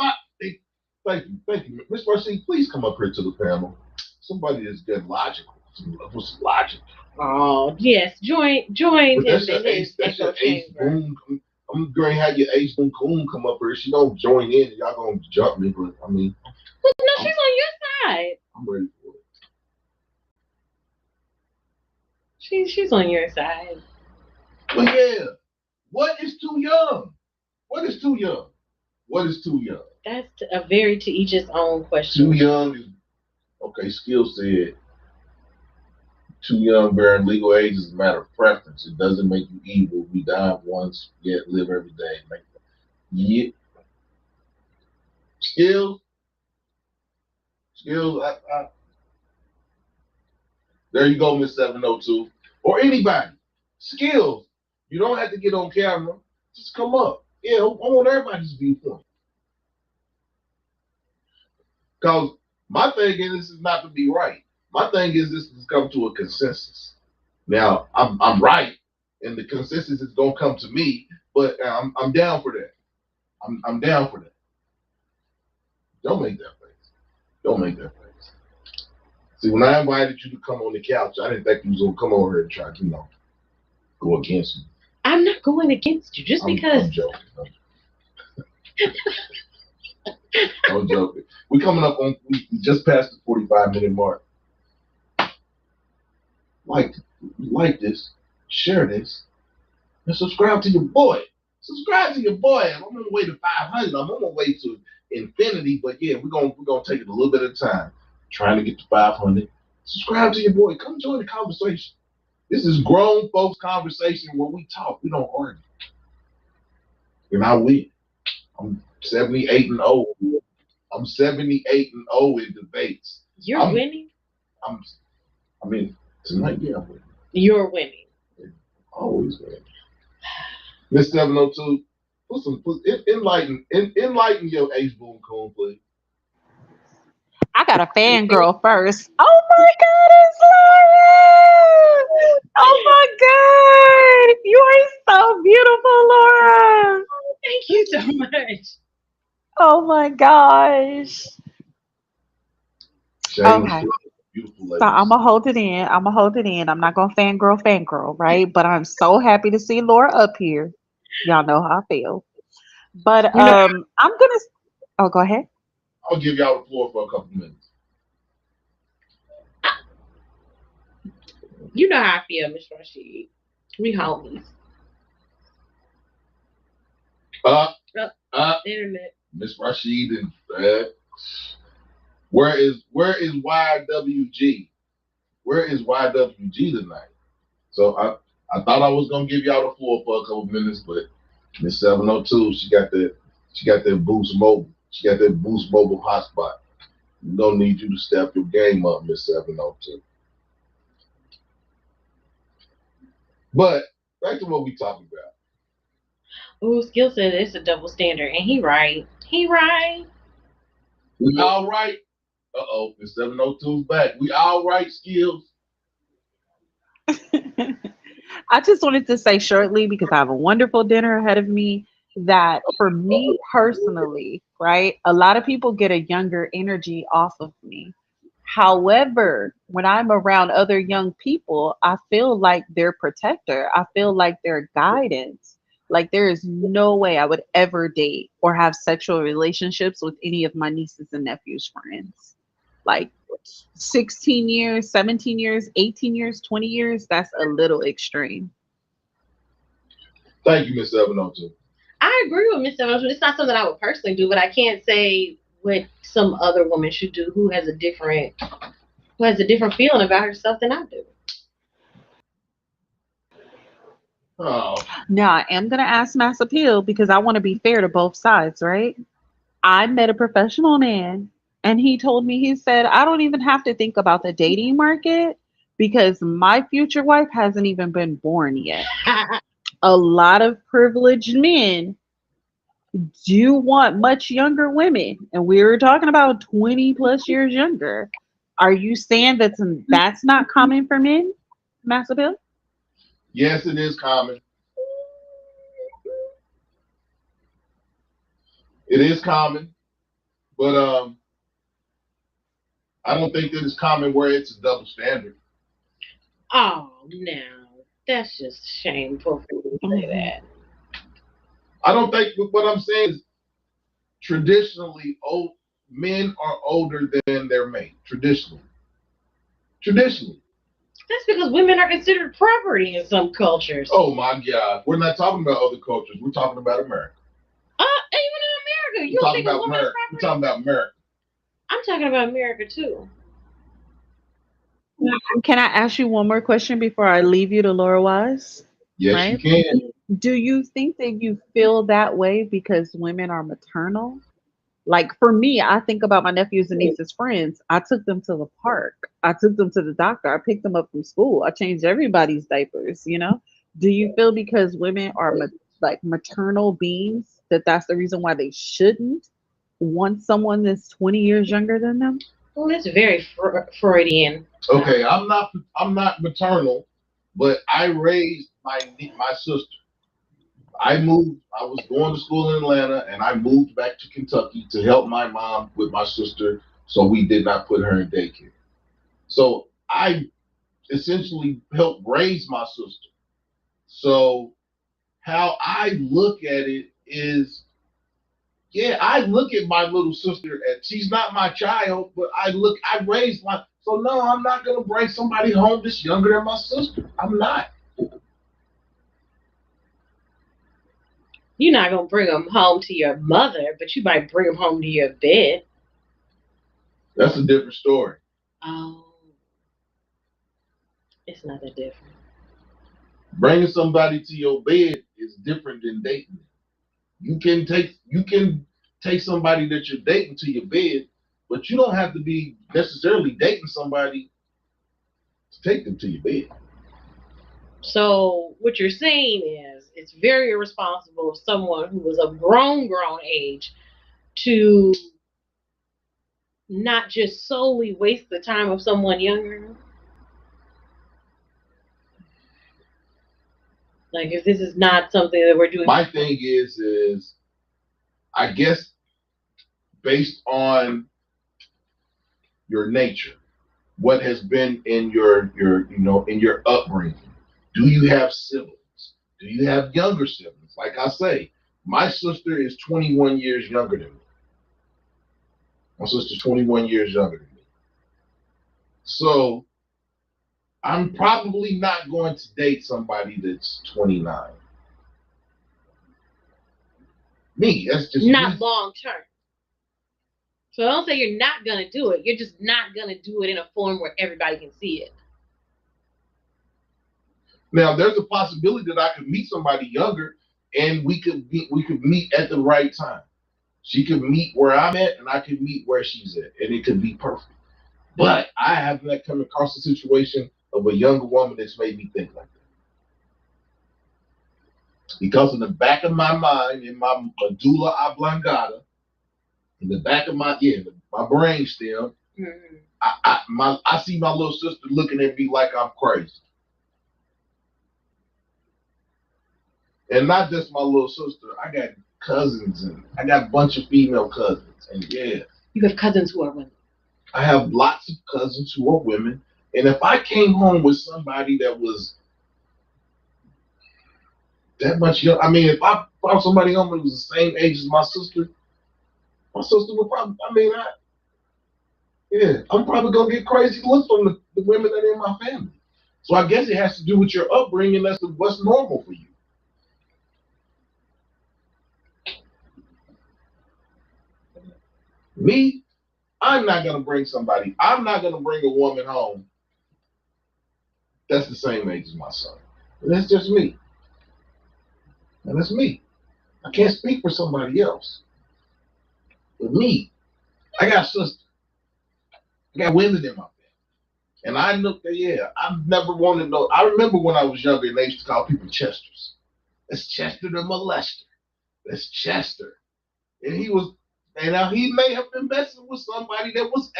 thank you. Miss Rashid, please come up here to the panel. Somebody that's good logical. With some logic. Oh, yes. Join But that's your ace boom. I'm going to have your ace boom coon come up here. She don't join in. Y'all going to jump me. But, I mean. No, she's on your side. I'm ready for it. She's on your side. Well, yeah. What is too young? What is too young? What is too young? That's a very to each his own question. Too young is, okay, Skill said, too young bearing legal age is a matter of preference. It doesn't make you evil. We die once, yet live every day. Yeah. Skills, there you go, Miss 702. Or anybody. Skills. You don't have to get on camera. Just come up. Yeah, I want everybody's viewpoint. Because my thing is, this is not to be right. My thing is, this is come to a consensus. Now, I'm right, and the consensus is gonna come to me, but I'm down for that. I'm down for that. Don't make that face. Don't make that face. See, when I invited you to come on the couch, I didn't think you was gonna come over here and try to, go against me. I'm not going against you just because. I'm joking. I'm joking. We're coming up on. We just passed the 45-minute mark. Like this, share this, and subscribe to your boy. Subscribe to your boy. I'm on the way to 500. I'm on my way to infinity. But yeah, we're gonna take it a little bit at a time. Trying to get to 500. Subscribe to your boy. Come join the conversation. This is grown folks conversation where we talk. We don't argue. And I win. I'm 78-0. I'm 78-0 in debates. You're winning? Tonight, yeah, I'm winning. You're winning. Always winning. Miss 702, enlighten your Ace Boom Coon, please. I got a fangirl first. Oh my God, it's Laura! Oh my God, you are so beautiful, Laura. Thank you so much. Oh my gosh. Okay. So I'm gonna hold it in. I'm not gonna fangirl, right? But I'm so happy to see Laura up here. Y'all know how I feel. But I'm gonna. Oh, go ahead. I'll give y'all the floor for a couple minutes. You know how I feel, Miss Rashid. We homies. Internet. Miss Rashid and where is YWG? Where is YWG tonight? So I thought I was gonna give y'all the floor for a couple minutes, but Miss 702, she got that Boost Mobile. She got that Boost Mobile hotspot. We don't need you to step your game up, Miss 702. But back to what we talking about. Ooh, Skill said it's a double standard, and he right. We all right. Miss 702's back. We all right, Skills. I just wanted to say shortly, because I have a wonderful dinner ahead of me, that for me personally, right, a lot of people get a younger energy off of me. However, when I'm around other young people, I feel like their protector. I feel like their guidance. Like there is no way I would ever date or have sexual relationships with any of my nieces and nephews' friends. Like 16 years, 17 years, 18 years, 20 years, that's a little extreme. Thank you, Miss 702. I agree with Miss 702. It's not something I would personally do, but I can't say what some other woman should do who has a different feeling about herself than I do. Oh. Now, I am going to ask Mass Appeal because I want to be fair to both sides, right? I met a professional man and he told me, he said, I don't even have to think about the dating market because my future wife hasn't even been born yet. A lot of privileged men do want much younger women, and we were talking about 20 plus years younger. Are you saying that's not common for men, Master Bill? Yes, it is common. It is common, but I don't think that it's common where it's a double standard. Oh, no. That's just shameful for you to say that. I don't think what I'm saying is traditionally men are older than their mate. Traditionally. That's because women are considered property in some cultures. Oh my God. We're not talking about other cultures. We're talking about America. Even in America, you We're don't talking think a about woman America. is We're property? talking about America. I'm talking about America too. Can I ask you one more question before I leave you to Laura Wise? Yes, you Right? can. Do you think that you feel that way because women are maternal? Like for me, I think about my nephews and nieces' friends. I took them to the park. I took them to the doctor. I picked them up from school. I changed everybody's diapers. Do you feel because women are like maternal beings that that's the reason why they shouldn't want someone that's 20 years younger than them? Well, that's very Freudian. Okay, I'm not maternal, but I raised my sister. I was going to school in Atlanta and I moved back to Kentucky to help my mom with my sister so we did not put her in daycare. So I essentially helped raise my sister. So how I look at it is, yeah, I look at my little sister and she's not my child, but I raised so no, I'm not gonna bring somebody home that's younger than my sister. I'm not. You're not going to bring them home to your mother, but you might bring them home to your bed. That's a different story. Oh. It's not that different. Bringing somebody to your bed is different than dating. You can take somebody that you're dating to your bed, but you don't have to be necessarily dating somebody to take them to your bed. So what you're saying is it's very irresponsible of someone who was of grown age to not just solely waste the time of someone younger. Like if this is not something that we're doing. My thing is I guess based on your nature, what has been in your in your upbringing. Do you have siblings? Do you have younger siblings? Like I say, my sister is 21 years younger than me. My sister's 21 years younger than me. So I'm probably not going to date somebody that's 29. That's just not me. long term. So don't say you're not gonna do it. You're just not gonna do it in a form where everybody can see it. Now there's a possibility that I could meet somebody younger and we could meet at the right time. She could meet where I'm at and I could meet where she's at, and it could be perfect. But I have not come across a situation of a younger woman that's made me think like that. Because in the back of my mind, in my medulla oblongata, in the back of my brain stem, I see my little sister looking at me like I'm crazy. And not just my little sister, I got cousins and I got a bunch of female cousins. And yeah. You have cousins who are women. I have lots of cousins who are women. And if I came home with somebody that was that much young, if I found somebody home that was the same age as my sister would probably, I'm probably going to get crazy looks from the women that are in my family. So I guess it has to do with your upbringing as to what's normal for you. Me, I'm not going to bring a woman home that's the same age as my son. And that's just me. And that's me. I can't speak for somebody else. But me, I got sisters. I got women in my family. And I looked at, I've never wanted to know. I remember when I was younger, they used to call people Chesters. That's Chester the molester. That's Chester. And now he may have been messing with somebody that was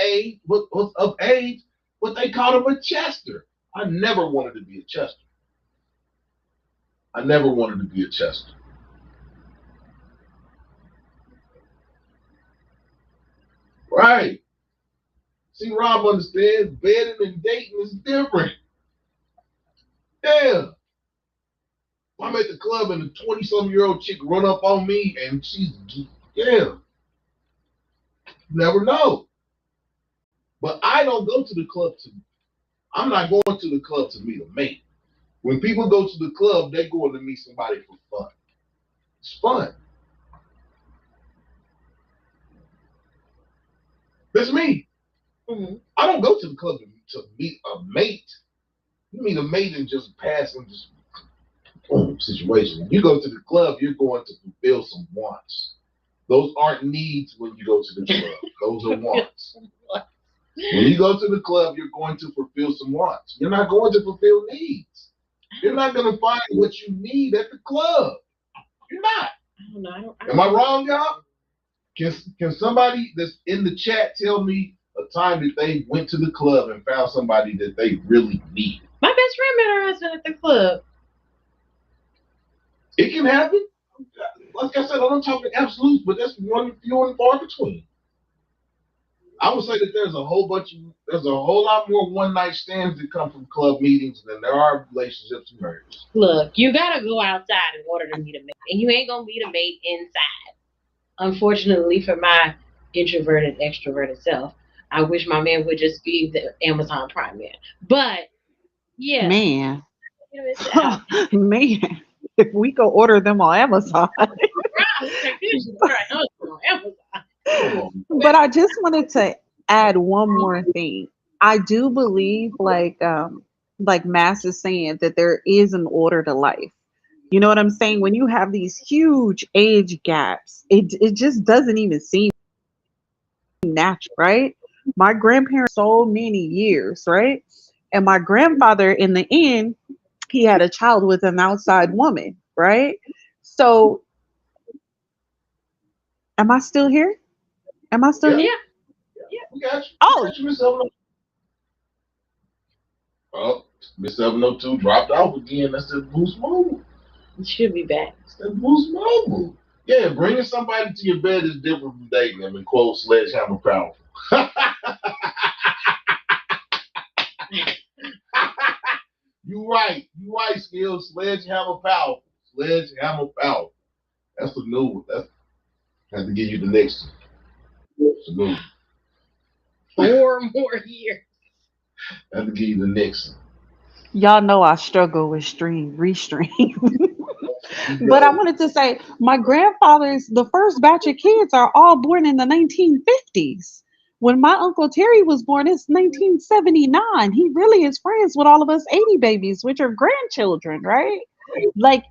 of age, but they called him a Chester. I never wanted to be a Chester. I never wanted to be a Chester. Right. See, Rob understands bedding and dating is different. Yeah. I'm at the club and a 20-some-year-old chick run up on me and you never know. But I don't go to the club I'm not going to the club to meet a mate. When people go to the club, they're going to meet somebody for fun. It's fun. That's me. Mm-hmm. I don't go to the club to meet a mate. You meet a mate and just pass and just situation. When you go to the club, you're going to fulfill some wants. Those aren't needs when you go to the club. Those are wants. When you go to the club, you're going to fulfill some wants. You're not going to fulfill needs. You're not going to find what you need at the club. You're not. I don't know. Am I wrong, y'all? Can somebody that's in the chat tell me a time that they went to the club and found somebody that they really need? My best friend met her husband at the club. It can happen. Like I said, I'm not talking absolutes, but that's few and far between. I would say that there's a whole lot more one-night stands that come from club meetings than there are relationships and marriages. Look, you gotta go outside in order to meet a mate, and you ain't gonna meet a mate inside. Unfortunately for my introverted, extroverted self, I wish my man would just be the Amazon Prime man. But yeah, man, man, if we go order them on Amazon. But I just wanted to add one more thing. I do believe, like Mass is saying, that there is an order to life. You know what I'm saying? When you have these huge age gaps, it just doesn't even seem natural, right? My grandparents so many years, right? And my grandfather, in the end, he had a child with an outside woman, right? So, am I still here? Am I still here? Yeah. We got you. Oh. Miss 702 dropped off again. That's the Boost Mobile. You should be back. It's that Boost Mobile. Yeah, bringing somebody to your bed is different from dating them. In quote, sledgehammer powerful. You right, Skills. Sledgehammer powerful. Sledgehammer powerful. That's the new one. I have to give you the next one. That's the new one. 4 more years. I have to give you the next one. Y'all know I struggle with restream. But I wanted to say, my grandfather's, the first batch of kids are all born in the 1950s. When my Uncle Terry was born, it's 1979. He really is friends with all of us 80 babies, which are grandchildren, right? Like,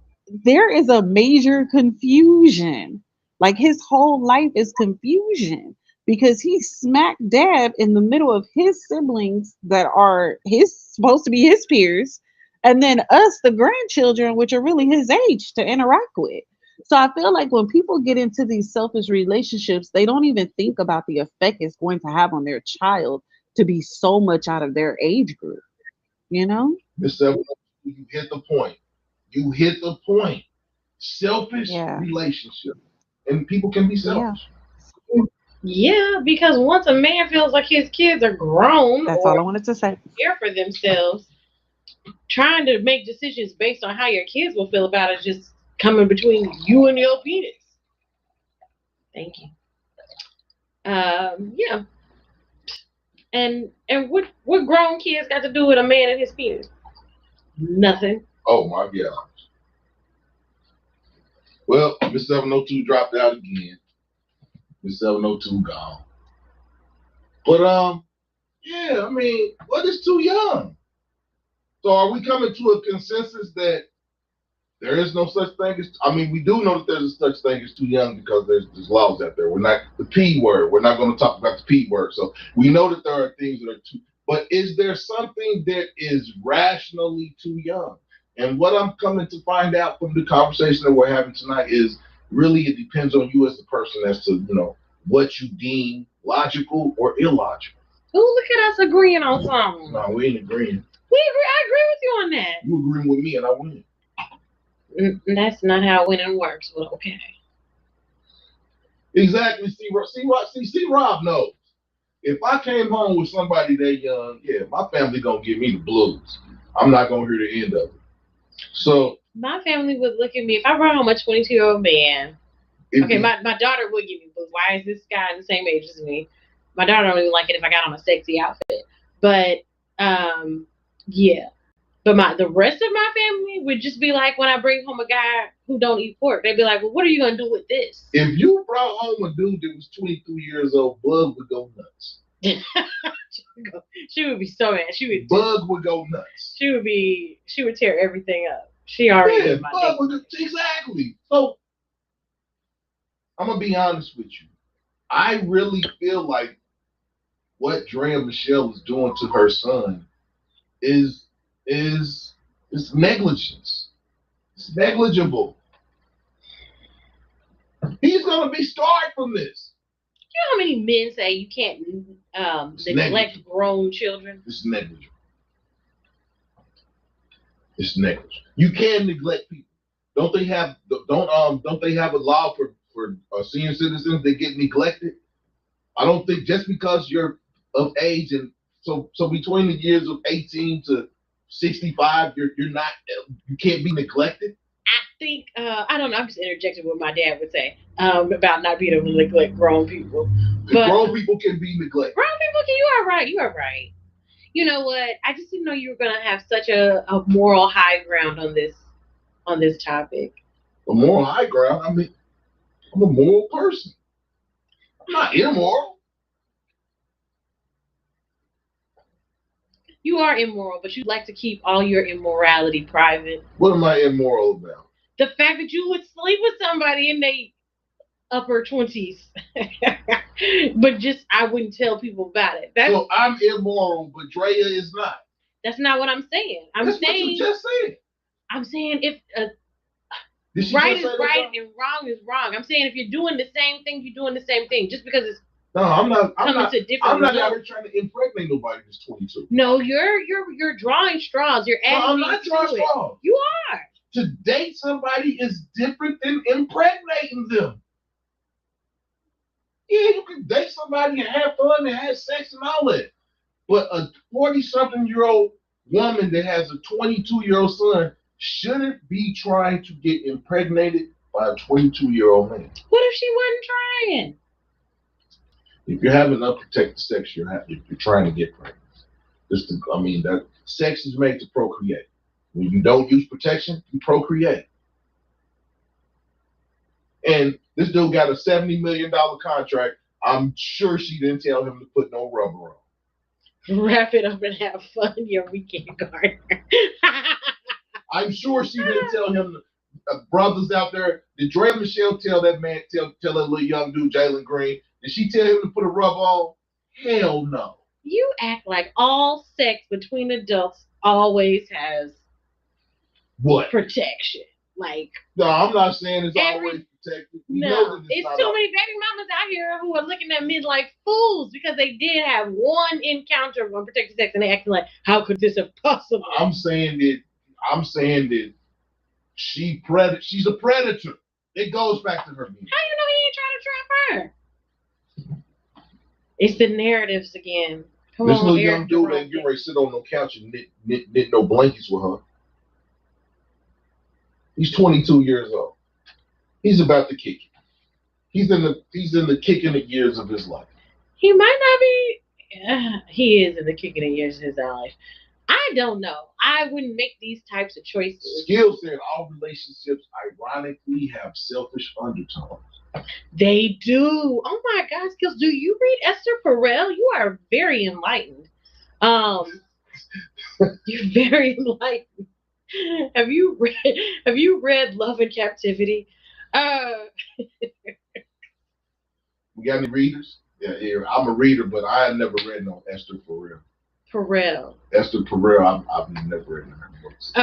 there is a major confusion. Like, his whole life is confusion because he's smack dab in the middle of his siblings that are supposed to be his peers, and then us, the grandchildren, which are really his age to interact with. So I feel like when people get into these selfish relationships, they don't even think about the effect it's going to have on their child to be so much out of their age group. You know? Miss Evelyn, you hit the point. You hit the point. Selfish relationship. And people can be selfish. Yeah, because once a man feels like his kids are grown, that's all I wanted to say. Care for themselves, trying to make decisions based on how your kids will feel about it just coming between you and your penis. Thank you. Yeah. And what grown kids got to do with a man and his penis? Nothing. Oh my God. Well, Miss 702 dropped out again. Miss 702 gone. But yeah, I mean, what is too young? So are we coming to a consensus that there is no such thing as, I mean, we do know that there's such thing as too young because there's laws out there. We're not the P word. We're not going to talk about the P word. So we know that there are things that are But is there something that is rationally too young? And what I'm coming to find out from the conversation that we're having tonight is really it depends on you as the person as to what you deem logical or illogical. Ooh, look at us agreeing on something. No, we ain't agreeing. We agree. I agree with you on that. You agreeing with me and I win. That's not how winning works, but okay. Exactly. See, Rob knows. If I came home with somebody that young, yeah, my family gonna give me the blues. I'm not gonna hear the end of it. So my family would look at me if I brought home a 22-year-old man. Okay, my daughter would give me blues. Why is this guy the same age as me? My daughter don't even like it if I got on a sexy outfit. But yeah. But the rest of my family would just be like, when I bring home a guy who don't eat pork, they'd be like, well, what are you gonna do with this? If you brought home a dude that was 22 years old, Bug would go nuts. She would be so mad. Bug would go nuts. She would tear everything up. She already is my Bug would, exactly. So I'm gonna be honest with you. I really feel like what Drea Michelle is doing to her son is negligence. It's negligible. He's gonna be scarred from this. You know how many men say you can't neglect grown children? It's negligible. It's negligible. You can neglect people. Don't they have a law for senior citizens that get neglected? I don't think just because you're of age and so between the years of 18 to 65, you can't be neglected. I think I don't know. I'm just interjecting what my dad would say about not being able to neglect grown people. But grown people can be neglected. Grown people can. You are right. You are right. You know what? I just didn't know you were gonna have such a moral high ground on this topic. A moral high ground? I mean, I'm a moral person. I'm not immoral. You are immoral, but you like to keep all your immorality private. What am I immoral about? The fact that you would sleep with somebody in their upper 20s, but just I wouldn't tell people about it. So I'm immoral, but Drea is not. That's not what I'm saying. That's what you just said. I'm saying if right is right and wrong is wrong. I'm saying if you're doing the same thing, you're doing the same thing. Just because it's no, I'm not out here trying to impregnate nobody that's 22. No, you're drawing straws. You're adding. No, I'm not drawing straws. You are. To date somebody is different than impregnating them. Yeah, you can date somebody and have fun and have sex and all that. But a 40-something-year-old woman that has a 22-year-old son shouldn't be trying to get impregnated by a 22-year-old man. What if she wasn't trying? If you're having unprotected sex, you're trying to get pregnant. That sex is made to procreate. When you don't use protection, you procreate. And this dude got a $70 million contract. I'm sure she didn't tell him to put no rubber on. Wrap it up and have fun your weekend gardener. I'm sure she didn't tell him. Brothers out there, did Drea Michelle tell that man, tell that little young dude, Jalen Green, did she tell him to put a rubber on? Hell no. You act like all sex between adults always has what? Protection. Like, no, I'm not saying it's always protected. It's too many baby mamas out here who are looking at men like fools because they did have one encounter of unprotected sex and they acting like, how could this have possible? I'm saying that she's a predator. It goes back to her. How you know he ain't trying to trap her? It's the narratives again. Come this on, little young dude ain't getting ready to sit on no couch and knit no blankets with her. He's 22 years old. He's about to kick it. He's in the kicking it years of his life. He might not be. He is in the kicking it years of his life. I don't know. I wouldn't make these types of choices. Skills said all relationships ironically have selfish undertones. They do. Oh my God, Skills. Do you read Esther Perel? You are very enlightened. You're very enlightened. Have you read Love and Captivity? We got any readers? Yeah, I'm a reader, but I have never read no Esther Perel. Perel. Esther Perel. I've never read her books.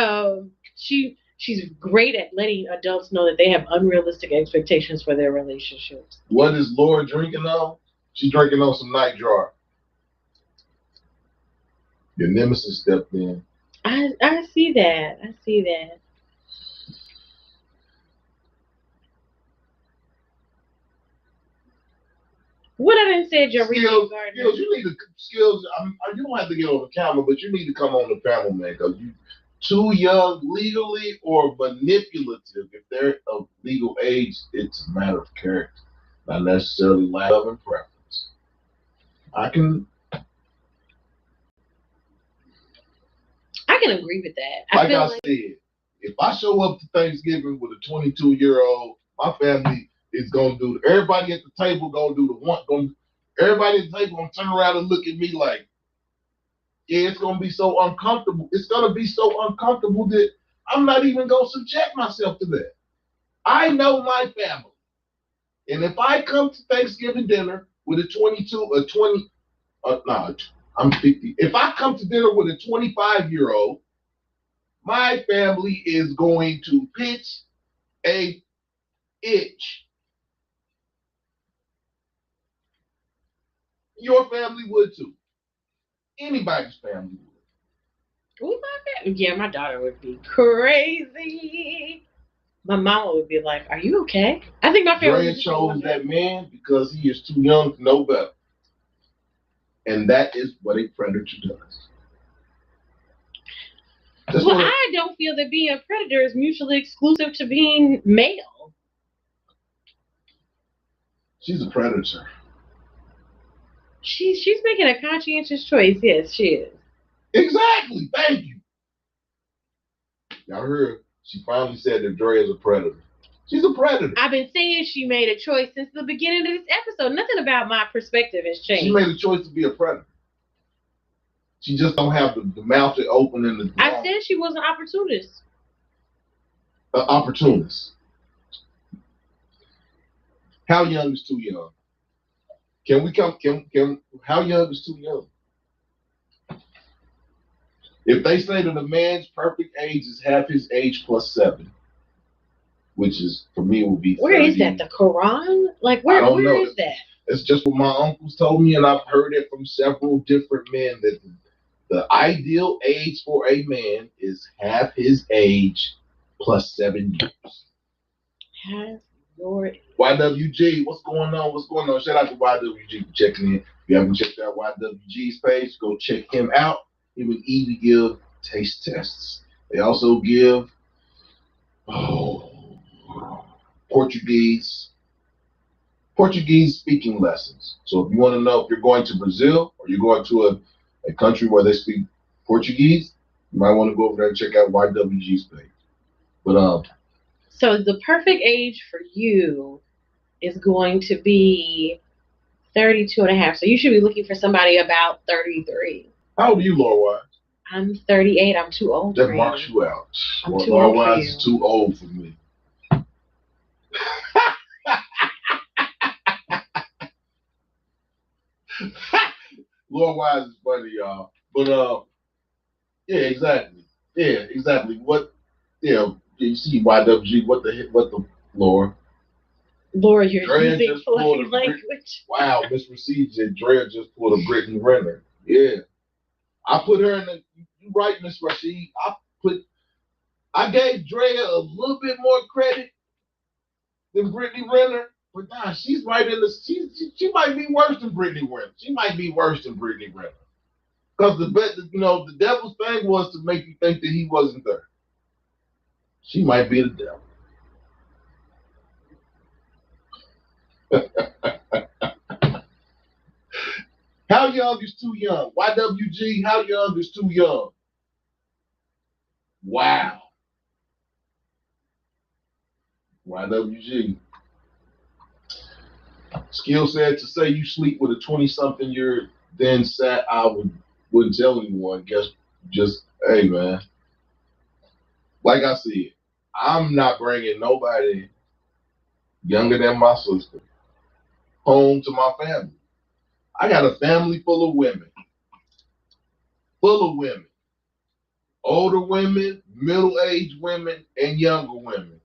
She's great at letting adults know that they have unrealistic expectations for their relationships. What is Laura drinking on? She's drinking on some night jar. Your nemesis stepped in. I see that. I see that. What I done said, your Skills, you need to skills. You don't have to get on the camera, but you need to come on the panel, man, because you too young legally or manipulative. If they're of legal age, it's a matter of character, not necessarily lack of and preference. I can agree with that. Like I said, if I show up to Thanksgiving with a 22-year-old, my family is gonna do. Everybody at the table gonna do the one. Everybody at the table gonna turn around and look at me like, yeah, it's gonna be so uncomfortable. It's gonna be so uncomfortable that I'm not even gonna subject myself to that. I know my family, and if I come to Thanksgiving dinner with a 20, I'm 50. If I come to dinner with a 25-year-old, my family is going to pitch a itch. Your family would too. Anybody's family would. Ooh, my family. Yeah, my daughter would be crazy. My mama would be like, "Are you okay?" I think my family. Drea chose that man because he is too young to know better. And that is what a predator does. I don't feel that being a predator is mutually exclusive to being male. She's a predator. She's making a conscientious choice. Yes, she is. Exactly. Thank you. Y'all heard she finally said that Dre is a predator. She's a predator. I've been saying she made a choice since the beginning of this episode. Nothing about my perspective has changed. She made a choice to be a predator. She just don't have the mouth to open in the. I said she was an opportunist. An opportunist. How young is too young? Can we come? Can how young is too young? If they say that a man's perfect age is half his age plus 7, which is for me would be. Where 30. Is that? The Quran? Like where is that? It's just what my uncles told me, and I've heard it from several different men that the ideal age for a man is half his age plus 7 years. Half your YWG, what's going on? What's going on? Shout out to YWG for checking in. If you haven't checked out YWG's page, go check him out. Him and Evie give taste tests. They also give Portuguese speaking lessons. So if you want to know if you're going to Brazil or you're going to a country where they speak Portuguese, you might want to go over there and check out YWG's page. But so the perfect age for you is going to be 32 and a half. So you should be looking for somebody about 33. How old are you, Laura Wise? I'm 38. I'm too old. That marks you out. I'm too Laura old Wise is too old for me. Laura Wise is funny, y'all. But yeah, exactly. Yeah, exactly. What? Yeah, you see YWG. What the Laura? Laura, you're using funny language. Wow, Miss Receive said Drea just pulled a Brittany Renner. Yeah, I put her in the. You right, Miss Rashid. I gave Drea a little bit more credit than Brittany Renner, but nah, she's right in the. She might be worse than Brittany Renner. She might be worse than Brittany Renner. Because the devil's thing was to make you think that he wasn't there. She might be the devil. How young is too young? YWG, how young is too young? Wow. YWG. Skill said to say you sleep with a 20-something year, then sat, I wouldn't tell anyone. Just, hey, man. Like I said, I'm not bringing nobody younger than my sister home to my family. I got a family full of women. full of women. Older women, middle-aged women, and younger women.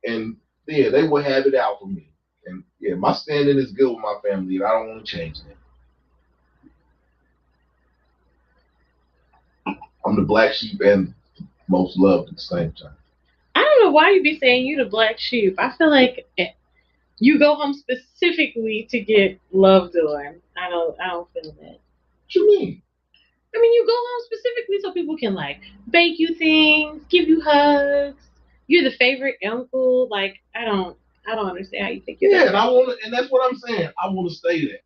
And yeah, they will have it out for me. And yeah, my standing is good with my family, and I don't want to change that. I'm the black sheep and most loved at the same time. I don't know why you be saying you the black sheep. I feel like you go home specifically to get loved on. I don't feel that. What you mean? I mean, you go home specifically so people can like bake you things, give you hugs. You're the favorite uncle. Like I don't understand how you think you're. Yeah, and I want to, and that's what I'm saying. I want to stay there.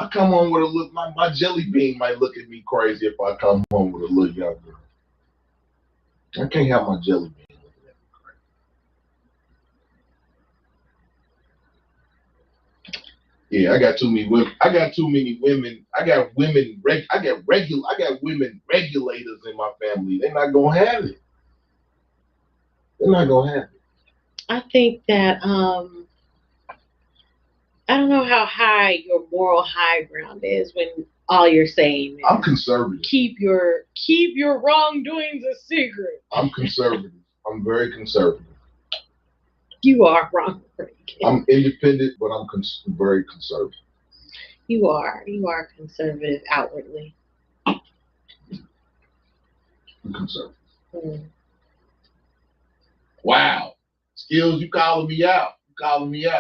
I come home with a look. My jelly bean might look at me crazy if I come home with a little young girl. I can't have my jelly bean looking at me crazy. Yeah, I got too many women. I got women regulators in my family. They're not gonna have it. They're not gonna have it. I think that I don't know how high your moral high ground is when all you're saying is I'm conservative. Keep your wrongdoings a secret. I'm conservative. I'm very conservative. You are wrong. I'm independent, but I'm very conservative. You are conservative outwardly. I'm conservative. Wow. Skills, you calling me out.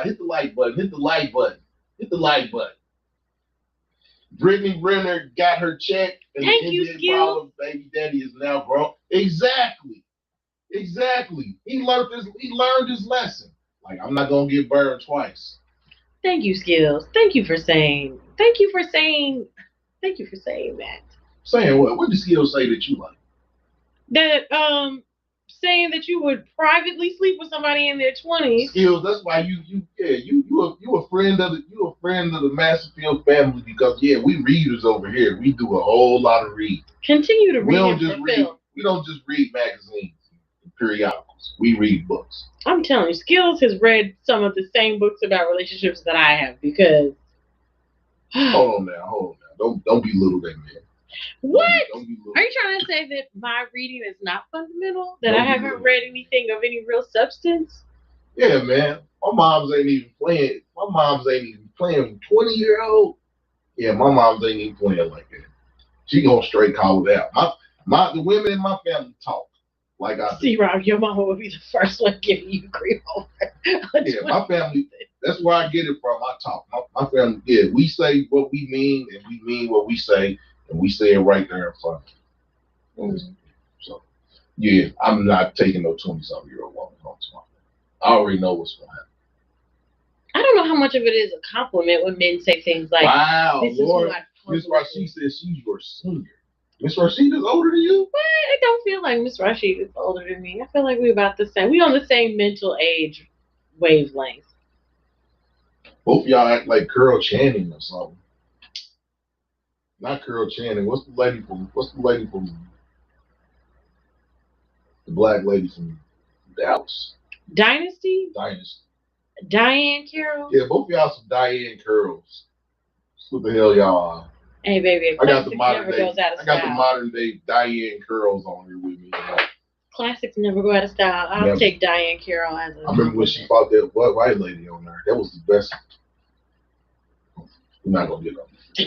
Hit the like button. Hit the like button. Brittany Renner got her check, and Thank the you, Indian Skills. Brawler baby daddy is now grown. Exactly. He learned his lesson. Like, I'm not gonna get burned twice. Thank you, Skills. Thank you for saying that. Saying what? What did Skills say that you like? That saying that you would privately sleep with somebody in their 20s. Skills, that's why you a friend of the Masterfield family, because we readers over here. We do a whole lot of reading. Continue to read. We don't just read magazines and periodicals. We read books. I'm telling you, Skills has read some of the same books about relationships that I have because. Hold on now. Don't belittle that man. What? Are you trying to say that my reading is not fundamental? That I haven't read anything of any real substance? Yeah, man. My mom's ain't even playing with 20-year-old. Yeah, my mom's ain't even playing like that. She gonna straight call it out. The women in my family talk like I do. See, Rob, your mama would be the first one giving you grief over. Yeah, my family. That's where I get it from. I talk. My family. Yeah, we say what we mean, and we mean what we say. And we say it right there in front of them. So, yeah, I'm not taking no 20-something-year-old woman home to my family. I already know what's going to happen. I don't know how much of it is a compliment when men say things like, "Wow, Lord, Miss Rashid says she's your senior." Miss Rashid is older than you? What? I don't feel like Miss Rashid is older than me. I feel like we're about the same. We on the same mental age wavelength. Both of y'all act like Carol Channing or something. Not Carol Channing. What's the lady from the black lady from Dallas? Dynasty? Diane Carroll? Yeah, both of y'all some Diane Carrolls. What the hell y'all are? Hey baby, I got the modern day Diane Carrolls on here with me. Classics never go out of style. I'll take Diane Carroll as a. I remember when she fought that white lady on there. That was the best. We're not gonna get on this.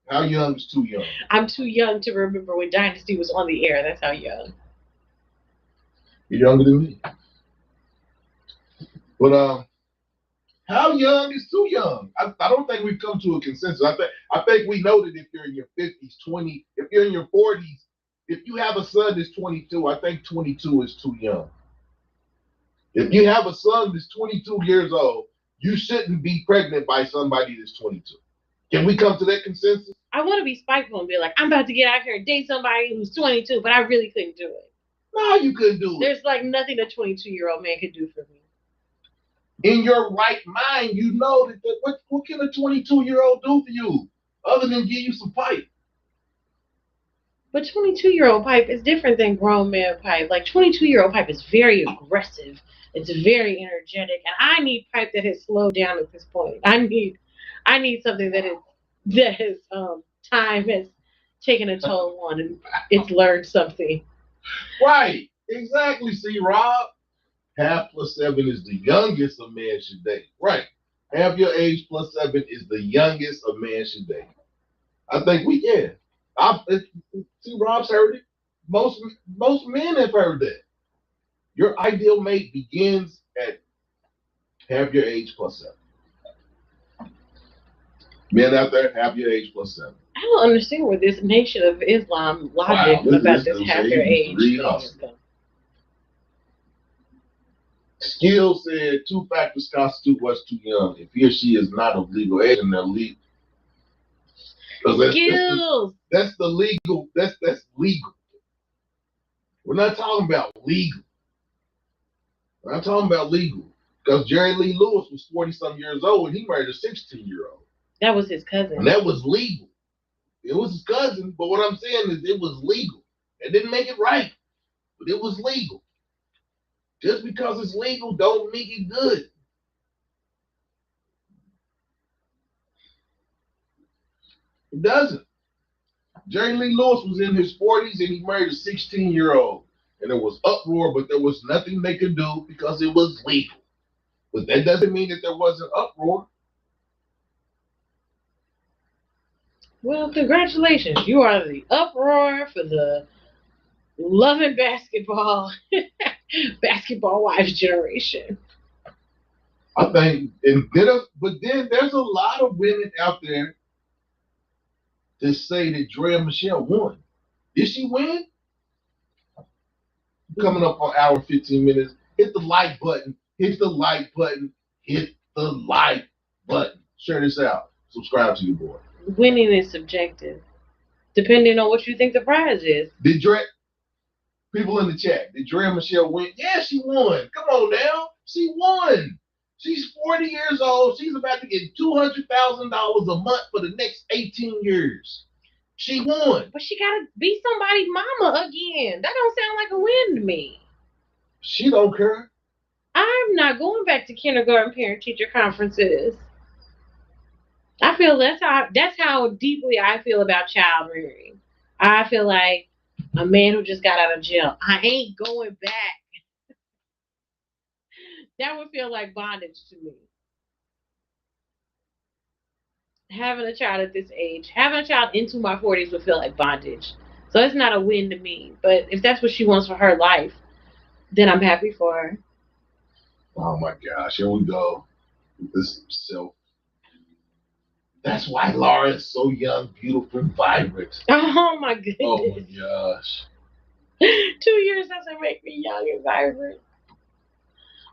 How young is too young? I'm too young to remember when Dynasty was on the air. That's how young. You're younger than me. But how young is too young? I don't think we've come to a consensus. I think we know that if you're in your 50s, 20, if you're in your 40s, if you have a son that's 22, I think 22 is too young. If you have a son that's 22 years old, you shouldn't be pregnant by somebody that's 22. Can we come to that consensus? I want to be spiteful and be like, I'm about to get out here and date somebody who's 22, but I really couldn't do it. No, you couldn't do it. There's like nothing a 22-year-old man could do for me. In your right mind, you know that what can a 22-year-old do for you other than give you some pipe? But 22-year-old pipe is different than grown man pipe. Like 22-year-old pipe is very aggressive. It's very energetic, and I need pipe that has slowed down at this point. I need something that is time has taking a toll on and it's learned something. Right. Exactly. See, Rob, half plus 7 is the youngest a man should date. Right. Half your age plus 7 is the youngest a man should date. I think see, Rob's heard it. Most men have heard that. Your ideal mate begins at half your age plus 7. Men out there, half your age plus 7. I don't understand where this Nation of Islam logic about this half your age thing is going. Skill said 2 factors constitute what's too young. If he or she is not of legal age and they're legal. Skills. That's the legal. That's legal. We're not talking about legal. We're not talking about legal. Because Jerry Lee Lewis was 40-some years old and he married a 16-year-old. That was his cousin. And that was legal. It was his cousin, but what I'm saying is it was legal. It didn't make it right, but it was legal. Just because it's legal don't make it good. It doesn't. Jerry Lee Lewis was in his 40s and he married a 16-year-old. And there was uproar, but there was nothing they could do because it was legal. But that doesn't mean that there wasn't uproar. Well, congratulations. You are the uproar for the loving basketball wives generation. I think, but then there's a lot of women out there that say that Drea Michelle won. Did she win? Coming up on hour 15 minutes. Hit the like button. Hit the like button. Hit the like button. Share this out. Subscribe to your boy. Winning is subjective, depending on what you think the prize is. People in the chat, did Drea Michelle win? Yeah, she won. Come on now. She won. She's 40 years old. She's about to get $200,000 a month for the next 18 years. She won. But she got to be somebody's mama again. That don't sound like a win to me. She don't care. I'm not going back to kindergarten parent-teacher conferences. I feel that's how deeply I feel about child rearing. I feel like a man who just got out of jail. I ain't going back. That would feel like bondage to me. Having a child at this age, having a child into my 40s would feel like bondage. So it's not a win to me. But if that's what she wants for her life, then I'm happy for her. Oh my gosh, here we go. This self. That's why Laura is so young, beautiful, and vibrant. Oh my goodness. Oh my gosh. 2 years doesn't make me young and vibrant.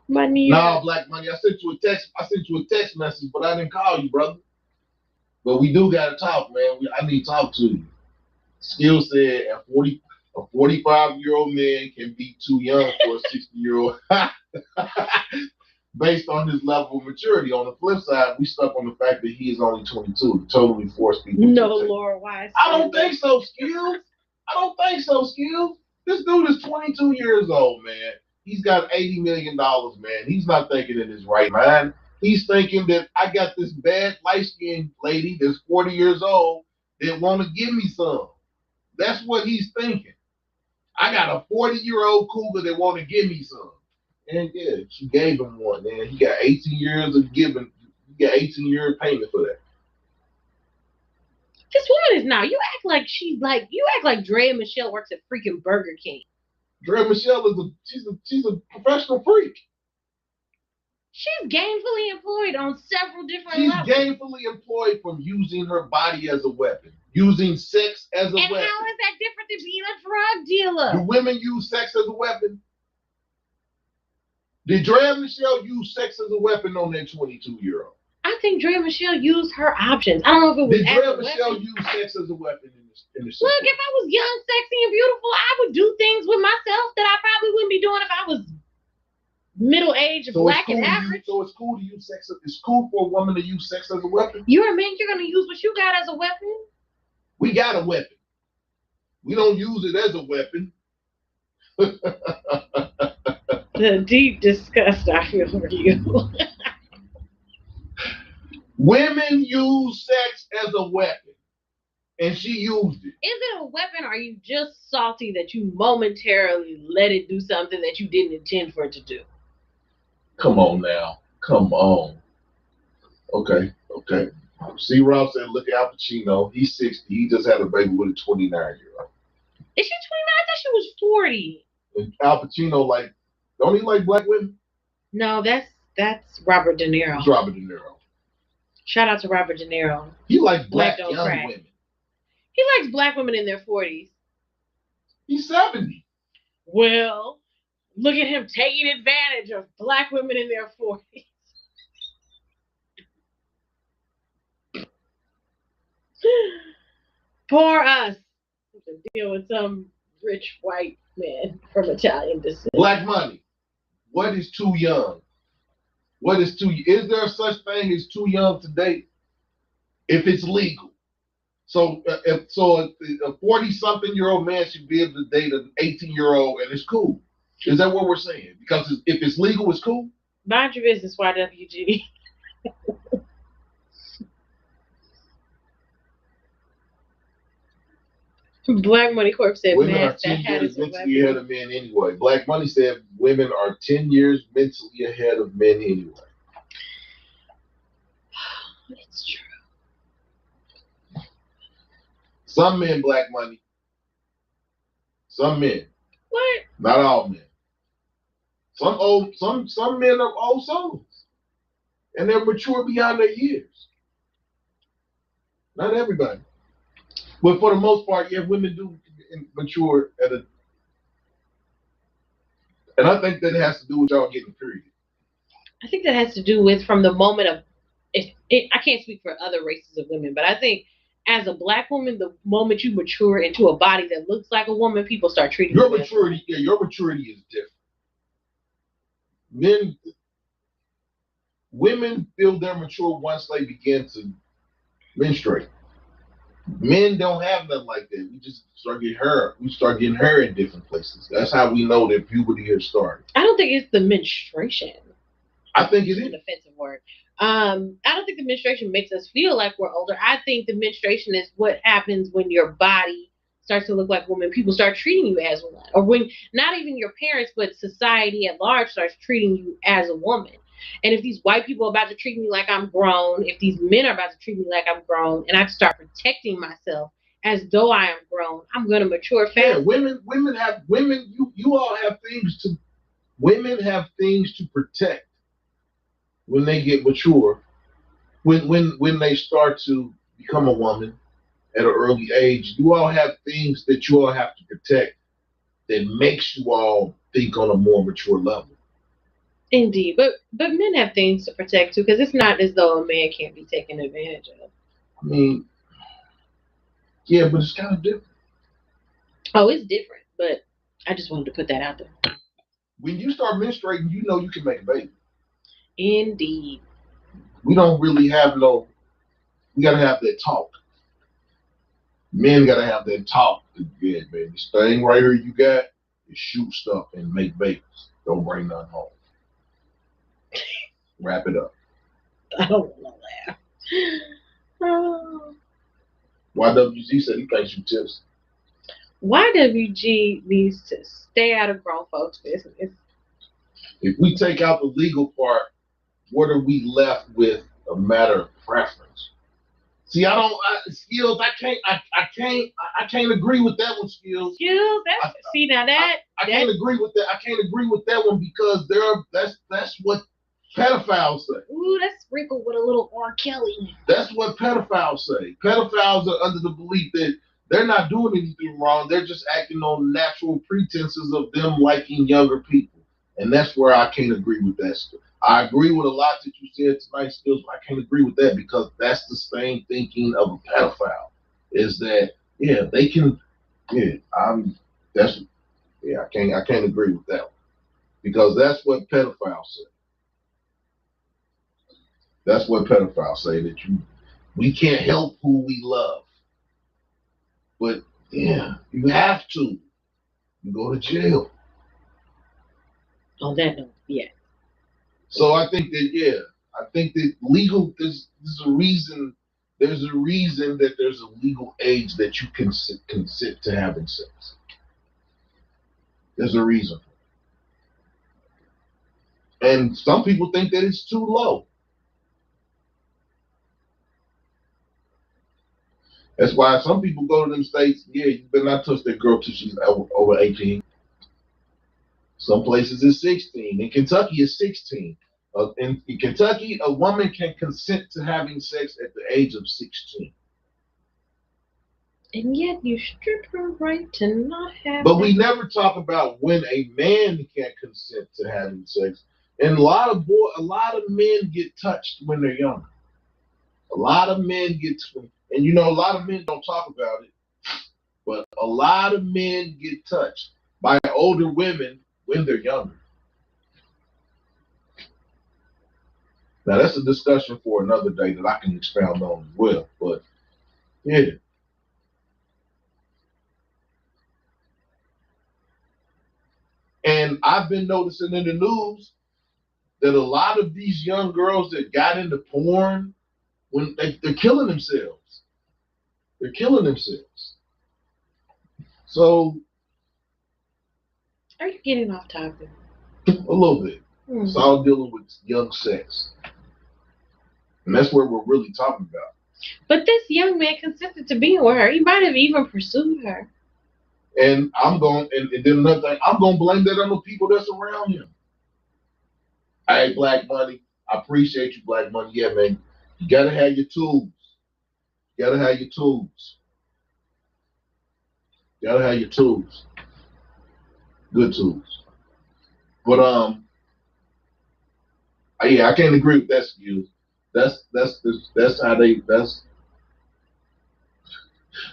My knees. No, Black Money. I sent you a text message, but I didn't call you, brother. But we do gotta talk, man. I need to talk to you. Skill said a 45-year-old man can be too young for a 60-year-old. Based on his level of maturity. On the flip side, we stuck on the fact that he is only 22 to totally force people. No, Lord, why? I don't think so, Skills. This dude is 22 years old, man. He's got $80 million, man. He's not thinking in his right mind. He's thinking that I got this bad light-skinned lady that's 40 years old that want to give me some. That's what he's thinking. I got a 40-year-old cougar that want to give me some. And yeah, she gave him one, man. He got 18 years of giving. He got 18 years payment for that. This woman is now. You act like Drea Michelle works at freaking Burger King. Drea Michelle is she's a professional freak. She's gainfully employed on several different levels. She's gainfully employed from using her body as a weapon, using sex as a weapon. And how is that different than being a drug dealer? Do women use sex as a weapon? Did Drea Michelle use sex as a weapon on that 22-year-old? I think Drea Michelle used her options. I don't know if it was. Did Drea Michelle use sex as a weapon in this? Look, if I was young, sexy, and beautiful, I would do things with myself that I probably wouldn't be doing if I was middle-aged, black, and average. So it's cool to use sex. It's cool for a woman to use sex as a weapon. You're a man. You're going to use what you got as a weapon. We got a weapon. We don't use it as a weapon. The deep disgust I feel for you. Women use sex as a weapon. and she used it. Is it a weapon, or are you just salty that you momentarily let it do something that you didn't intend for it to do? Come on now. Come on. Okay. C. Rob said, look at Al Pacino. He's 60. He just had a baby with a 29-year-old. Is she 29? I thought she was 40. And Al Pacino, don't he like black women? No, that's Robert De Niro. It's Robert De Niro. Shout out to Robert De Niro. He likes Black black don't young crack. women. He likes black women in their 40s. He's 70. Well, look at him taking advantage of black women in their 40s. Poor us. To deal with some rich white man from Italian descent. Black money. What is too young? Is there such thing as too young to date? If it's legal. So a 40-something-year-old man should be able to date an 18-year-old and it's cool. Is that what we're saying? Because if it's legal, it's cool? Mind your business, YWG. Black Money Corp said women are mass that 10 had years is a mentally weapon. ahead of men anyway. Black Money said women are 10 years mentally ahead of men anyway. It's true. Some men, Black Money. Some men. What? Not all men. Some men are old souls. And they're mature beyond their years. Not everybody. But for the most part, yeah, women do mature and I think that has to do with y'all getting period. I think that has to do with from the moment of I can't speak for other races of women, but I think as a black woman, the moment you mature into a body that looks like a woman, people start treating your you maturity. Yeah, your maturity is different. Women feel they're mature once they begin to menstruate. Men don't have nothing like that. We just start getting hurt. We start getting hurt in different places. That's how we know that puberty has started. I don't think it's the menstruation. I think it is an offensive word. I don't think the menstruation makes us feel like we're older. I think the menstruation is what happens when your body starts to look like a woman. People start treating you as one, or when not even your parents, but society at large starts treating you as a woman. And if these white people are about to treat me like I'm grown, if these men are about to treat me like I'm grown, and I start protecting myself as though I am grown, I'm gonna mature fast. Yeah, women you all have things to women have things to protect when they get mature. When they start to become a woman at an early age, you all have things that you all have to protect that makes you all think on a more mature level. Indeed, but men have things to protect too, because it's not as though a man can't be taken advantage of. I mean, yeah, but it's kind of different. Oh, it's different, but I just wanted to put that out there. When you start menstruating, you know you can make a baby. Indeed. We don't really have we gotta have that talk. Men gotta have that talk. Yeah, man, this thing right here you got is shoot stuff and make babies. Don't bring none home. Wrap it up. I don't want to laugh. Oh. YWG said he thinks you tips. YWG needs to stay out of grown folks' business. If we take out the legal part, what are we left with? A matter of preference. See, Skills. I can't agree with that one, Skills. Skills. I can't agree with that. I can't agree with that one because that's what pedophiles say. Ooh, that's sprinkled with a little R. Kelly. That's what pedophiles say. Pedophiles are under the belief that they're not doing anything wrong. They're just acting on natural pretenses of them liking younger people. And that's where I can't agree with that stuff. I agree with a lot that you said tonight, Skills, but I can't agree with that because that's the same thinking of a pedophile. Is that they can I can't agree with that one. Because that's what pedophiles say. That's what pedophiles say, that we can't help who we love. But you have to. You go to jail. On that note, yeah. So I think that legal, there's a reason There's a reason that there's a legal age that you can consent to having sex. There's a reason. And some people think that it's too low. That's why some people go to them states, yeah, you better not touch that girl till she's over 18. Some places it's 16. In Kentucky, it's 16. In Kentucky, a woman can consent to having sex at the age of 16. And yet you strip her right to not have. But we never talk about when a man can't consent to having sex. And a lot of men get touched when they're young. A lot of men get, and you know, a lot of men don't talk about it, but a lot of men get touched by older women when they're younger. Now that's a discussion for another day that I can expound on as well. But yeah. And I've been noticing in the news that a lot of these young girls that got into porn, when they're killing themselves. They're killing themselves. So. Are you getting off topic? A little bit. It's all dealing with young sex. And that's what we're really talking about. But this young man consented to being with her. He might have even pursued her. And and then another thing, I'm going to blame that on the people that's around him. Hey, Black Money, I appreciate you, Black Money. Yeah, man, you got to have your tools. You got to have your tools. You got to have your tools. Good tools. But, yeah, I can't agree with that skill. That's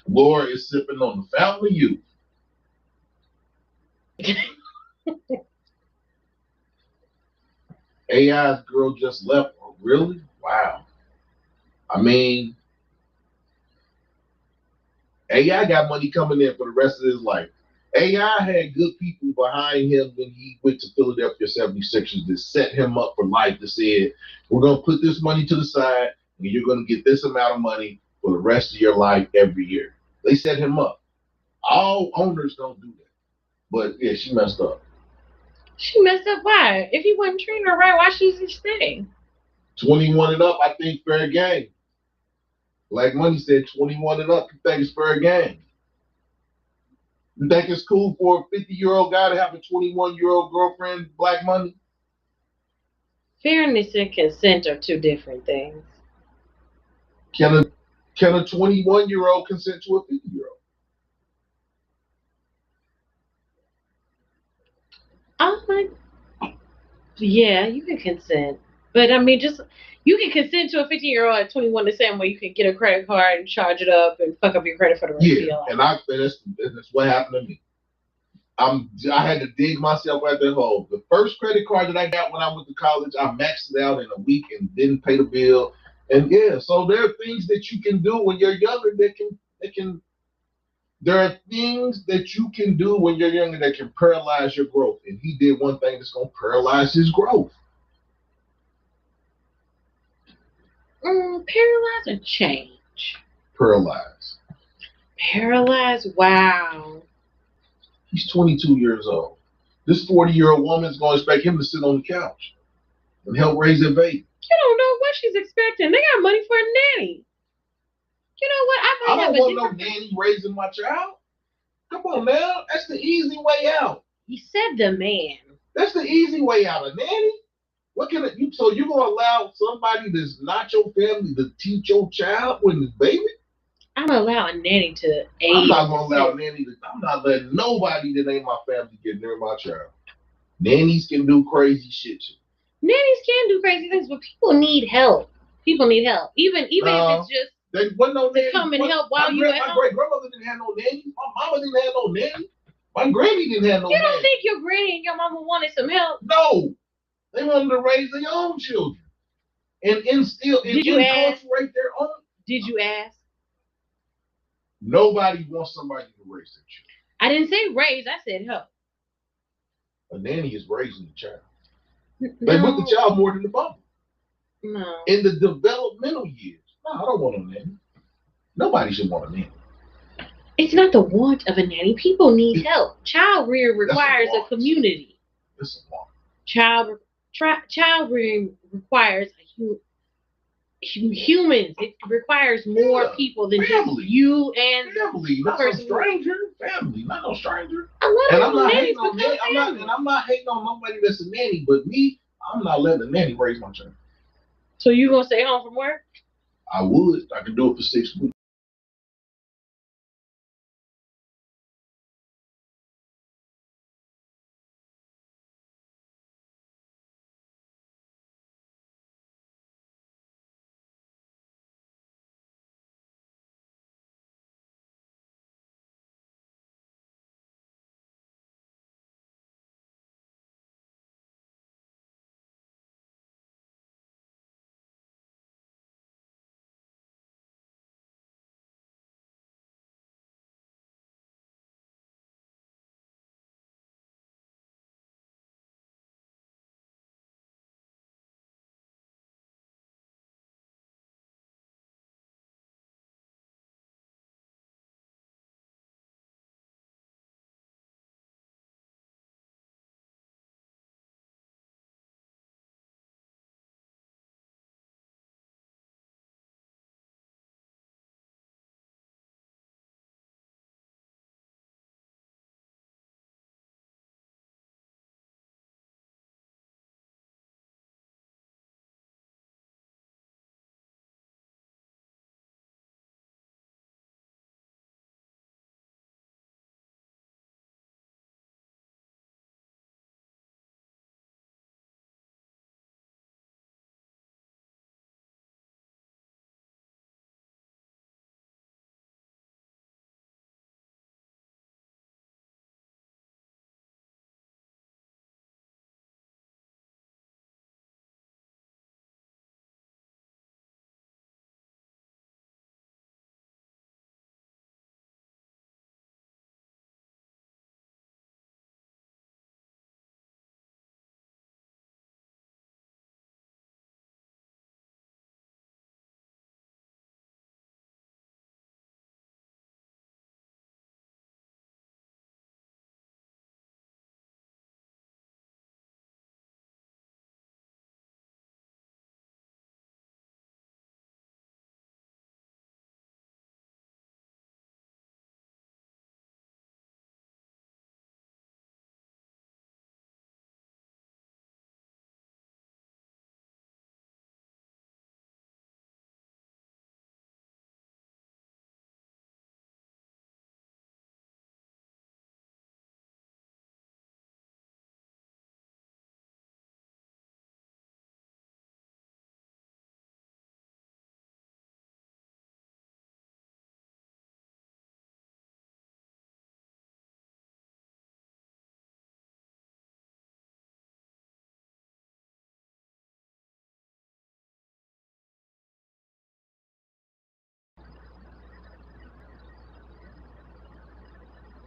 Laura is sipping on the fountain of youth. AI's girl just left. Oh, really? Wow. I mean, AI got money coming in for the rest of his life. AI had good people behind him when he went to Philadelphia 76ers that set him up for life, that said, we're going to put this money to the side and you're going to get this amount of money for the rest of your life every year. They set him up. All owners don't do that. But yeah, she messed up. She messed up. Why? If he wasn't treating her right, why should she stay? 21 and up, I think fair game. Black Money said 21 and up, you think it's fair game. You think it's cool for a 50-year-old guy to have a 21-year-old girlfriend, Black Money? Fairness and consent are two different things. Can a 21-year-old consent to a 50-year-old? Yeah, you can consent. But I mean, you can consent to a 15-year-old at 21 the same way you can get a credit card and charge it up and fuck up your credit for the rest of your life. And that's what happened to me. I had to dig myself out that hole. The first credit card that I got when I went to college, I maxed it out in a week and didn't pay the bill. And yeah, so there are things that you can do when you're younger there are things that you can do when you're younger that can paralyze your growth. And he did one thing that's going to paralyze his growth. Paralyze or change? Paralyze. Paralyze? Wow. He's 22 years old. This 40-year-old woman's going to expect him to sit on the couch and help raise their baby. You don't know what she's expecting. They got money for a nanny. You know what? I don't want no nanny raising my child. Come on now. That's the easy way out. You said the man. That's the easy way out. A nanny? So you're going to allow somebody that's not your family to teach your child when it's baby? I'm going to allow a nanny to aid. I'm not going to allow a nanny I'm not letting nobody that ain't my family get near my child. Nannies can do crazy shit. Nannies can do crazy things, but people need help. Even if it's just there wasn't no nanny. Come and help while you at home. My great grandmother didn't have no nanny. My mama didn't have no nanny. My granny didn't have no nanny. You don't think your granny and your mama wanted some help? No. They wanted to raise their own children. And inculturate their own. Did you ask? Nobody wants somebody to raise their children. I didn't say raise, I said help. A nanny is raising the child. They put the child more than the mother. No. In the developmental years. No, I don't want a nanny. Nobody should want a nanny. It's not the want of a nanny. People need help. Child rear requires a want. community. It's a want. Child rearing requires humans. It requires more people than family. just you and family, the not person. No stranger. Family, not no stranger. I love and I'm not nannies hating on nanny. I'm not hating on nobody that's a nanny, but me, I'm not letting a nanny raise my child. So you gonna stay home from work? I would. I could do it for 6 weeks.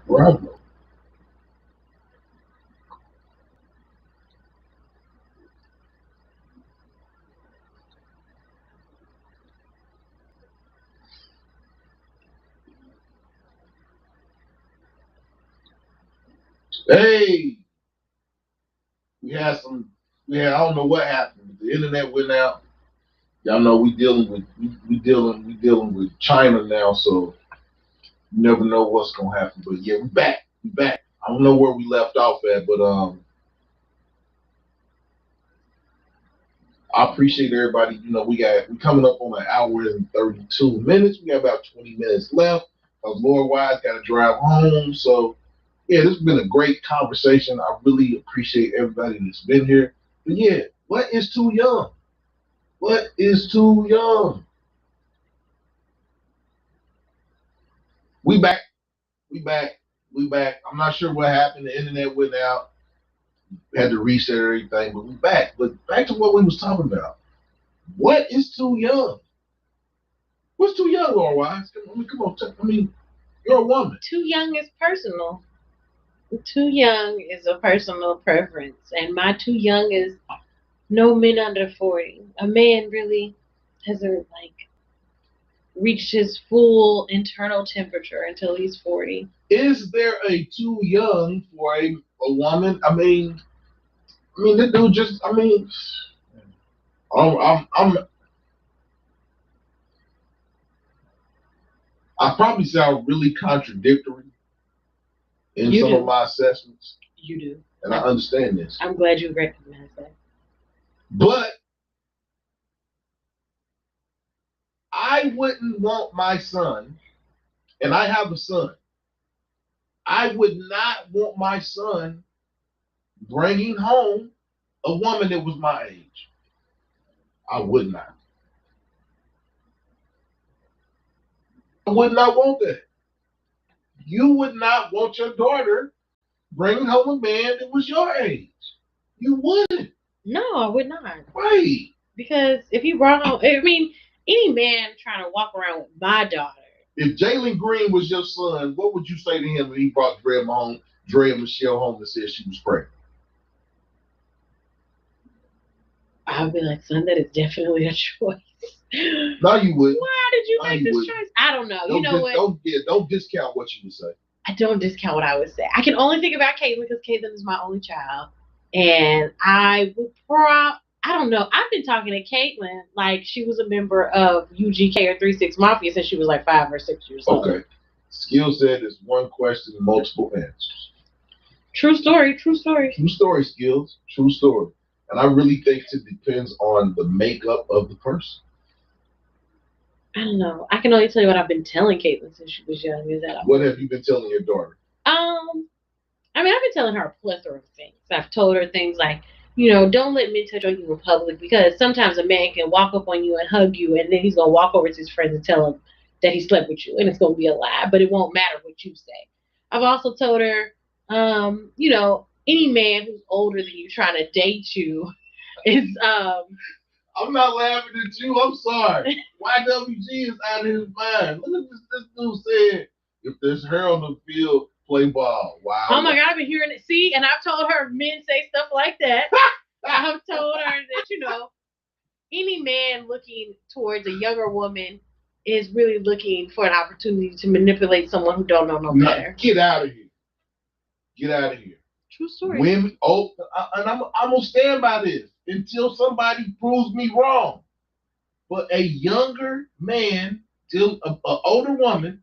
Bravo. Hey, I don't know what happened, but the internet went out. Y'all know we dealing with China now, so you never know what's gonna happen. But yeah, we back. We back. I don't know where we left off at, but I appreciate everybody. You know, we coming up on an hour and 32 minutes. We got about 20 minutes left. Lord Wise got to drive home. So yeah, this has been a great conversation. I really appreciate everybody that's been here. But yeah, what is too young? What is too young? We back. We back. We back. I'm not sure what happened. The internet went out. Had to reset everything, but we back. But back to what we was talking about. What is too young? What's too young, Laura Wise? Come on. You're a woman. Too young is personal. Too young is a personal preference, and my too young is no men under 40. A man really doesn't like reach his full internal temperature until he's 40. Is there a too young for a woman? The dude just. I probably sound really contradictory in You some do. of my assessments, You do. and I understand this. I'm glad you recognize that. But I wouldn't want my son, and I have a son, I would not want my son bringing home a woman that was my age. I would not. I would not want that. You would not want your daughter bringing home a man that was your age. You wouldn't. No, I would not. Right. Because if you brought home, any man trying to walk around with my daughter. If Jalen Green was your son, what would you say to him when he brought Drea Michelle home and said she was pregnant? I would be like, son, that is definitely a choice. No, you wouldn't. Why did you make this choice? I don't know. You know what? Don't discount what you would say. I don't discount what I would say. I can only think about Caitlin because Caitlin is my only child. And I would I don't know. I've been talking to Caitlin like she was a member of UGK or 3-6 Mafia since she was like 5 or 6 years old. Okay. Skill said it's one question, multiple answers. True story. True story, Skills. True story. And I really think it depends on the makeup of the person. I don't know. I can only tell you what I've been telling Caitlin since she was young. What have you been telling your daughter? I've been telling her a plethora of things. I've told her things like, don't let men touch on you in public because sometimes a man can walk up on you and hug you and then he's going to walk over to his friends and tell them that he slept with you and it's going to be a lie, but it won't matter what you say. I've also told her, any man who's older than you trying to date you is, I'm not laughing at you. I'm sorry. YWG is out of his mind. Look at this dude said, if there's hair on the field, play ball. Wow. Oh my God, I've been hearing it. See, and I've told her men say stuff like that. I've told her that, any man looking towards a younger woman is really looking for an opportunity to manipulate someone who don't know no better. Get out of here. Get out of here. True story. Women, and I'm going to stand by this until somebody proves me wrong. But a younger man, an older woman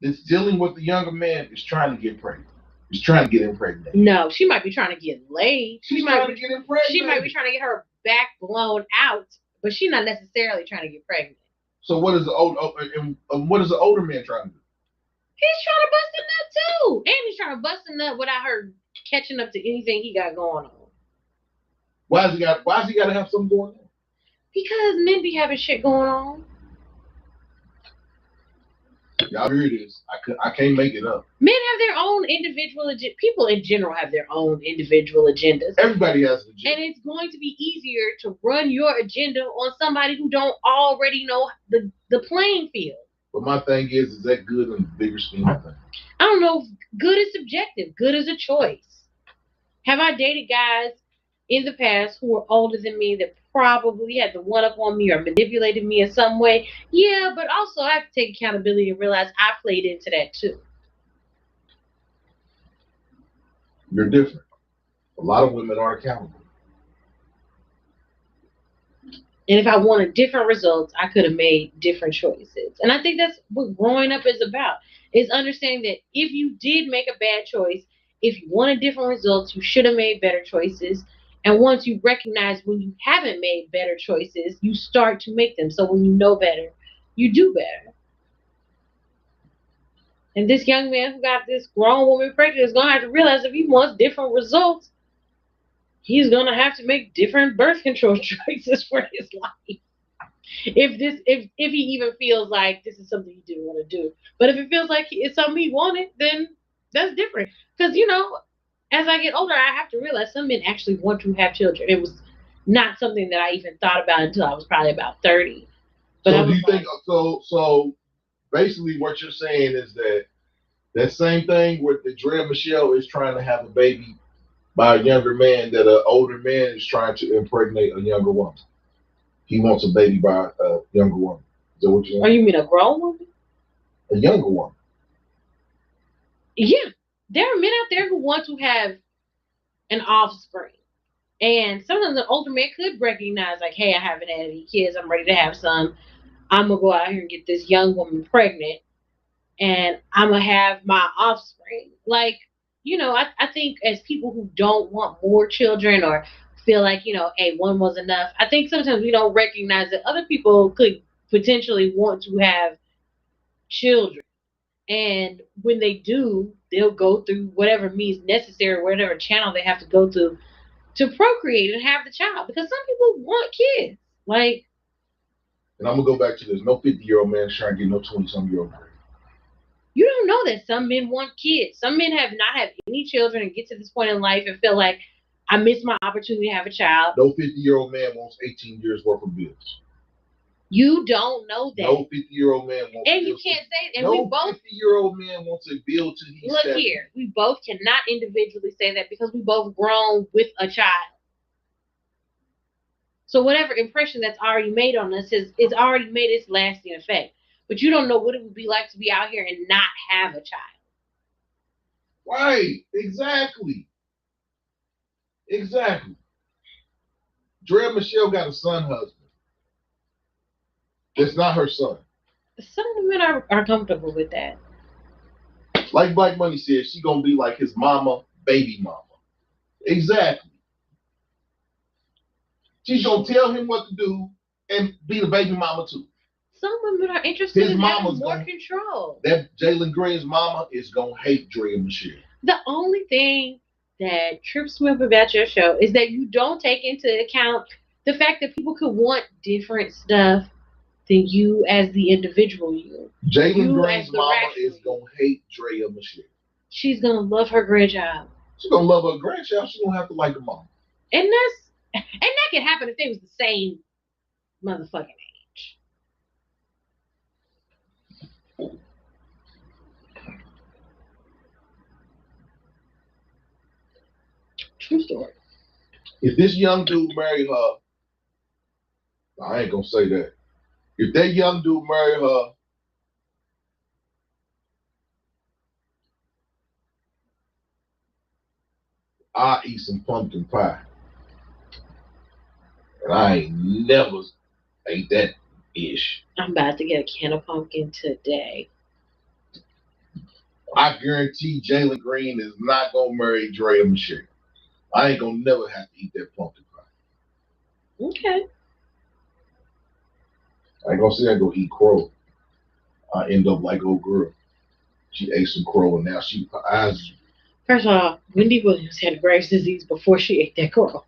that's dealing with the younger man is trying to get pregnant. Is trying to get impregnated. No, she might be trying to get laid. She might be getting pregnant. She might be trying to get her back blown out, but she's not necessarily trying to get pregnant. So what is the older man trying to do? He's trying to bust a nut too, and he's trying to bust a nut without her catching up to anything he got going on. Why has he got to have something going on? Because men be having shit going on. Y'all hear this? I can't make it up. Men have their own individual agenda. People in general have their own individual agendas. Everybody has an agenda. And it's going to be easier to run your agenda on somebody who don't already know the playing field. But my thing is that good in the bigger scheme of things? I don't know. Good is subjective. Good is a choice. Have I dated guys in the past who were older than me that probably had the one up on me or manipulated me in some way? Yeah, but also I have to take accountability and realize I played into that too. You're different. A lot of women aren't accountable. And if I wanted different results, I could have made different choices. And I think that's what growing up is about, is understanding that if you did make a bad choice, if you wanted different results, you should have made better choices. And once you recognize when you haven't made better choices, you start to make them. So when you know better, you do better. And this young man who got this grown woman pregnant is going to have to realize if he wants different results, he's going to have to make different birth control choices for his life. If he even feels like this is something he didn't want to do. But if it feels like it's something he wanted, then that's different. Because, as I get older, I have to realize some men actually want to have children. It was not something that I even thought about until I was probably about 30. But so do you think, so basically what you're saying is that same thing where the Drea Michelle is trying to have a baby by a younger man, that an older man is trying to impregnate a younger woman. He wants a baby by a younger woman. Is that what you Or want? you mean a grown woman? A younger one. Yeah. There are men out there who want to have an offspring. And sometimes an older man could recognize, like, hey, I haven't had any kids. I'm ready to have some. I'm going to go out here and get this young woman pregnant. And I'm going to have my offspring. Like, you know, I think as people who don't want more children or feel like, you know, hey, one was enough, I think sometimes we don't recognize that other people could potentially want to have children. And when they do, they'll go through whatever means necessary, whatever channel they have to go through to procreate and have the child. Because some people want kids. Like, And I'm gonna go back to this. No 50-year-old man trying to get no 20-some-year-old girl. you don't know that some men want kids. Some men have not had any children and get to this point in life and feel like I missed my opportunity to have a child. No 50-year-old man wants 18 years worth of bills. You don't know that. No 50-year-old man wants. And you can't say, and no we both 50-year-old man wants a bill till he's look 70. here. We both cannot individually say that because we both grown with a child. So whatever impression that's already made on us it's already made its lasting effect. But you don't know what it would be like to be out here and not have a child. Right. Exactly. Exactly. Drea Michelle got a son husband. That's not her son. Some women are comfortable with that. Like Black Money said, she gonna be like his mama, baby mama. Exactly. She's gonna tell him what to do and be the baby mama too. Some women are interested His in having mama's more gonna- control. That Jalen Green's mama is gonna hate Drea Michelle. The only thing that trips me up about your show is that you don't take into account the fact that people could want different stuff than you as the individual you. Jalen You Green's as the mama rational is gonna hate Drea Michelle. She's gonna love her grandchild. She's gonna love her grandchild. She's gonna have to like the mama. And that could happen if they was the same motherfucking age. True story. If this young dude marry her, I ain't gonna say that. If that young dude marry her, I'll eat some pumpkin pie. And I ain't never ate that ish. I'm about to get a can of pumpkin today. I guarantee Jalen Green is not gonna marry Drea Michelle. I ain't gonna never have to eat that pumpkin pie. Okay. I ain't gonna say I go eat crow. I end up like old girl. She ate some crow and now her eyes. First of all, Wendy Williams had Graves' disease before she ate that crow.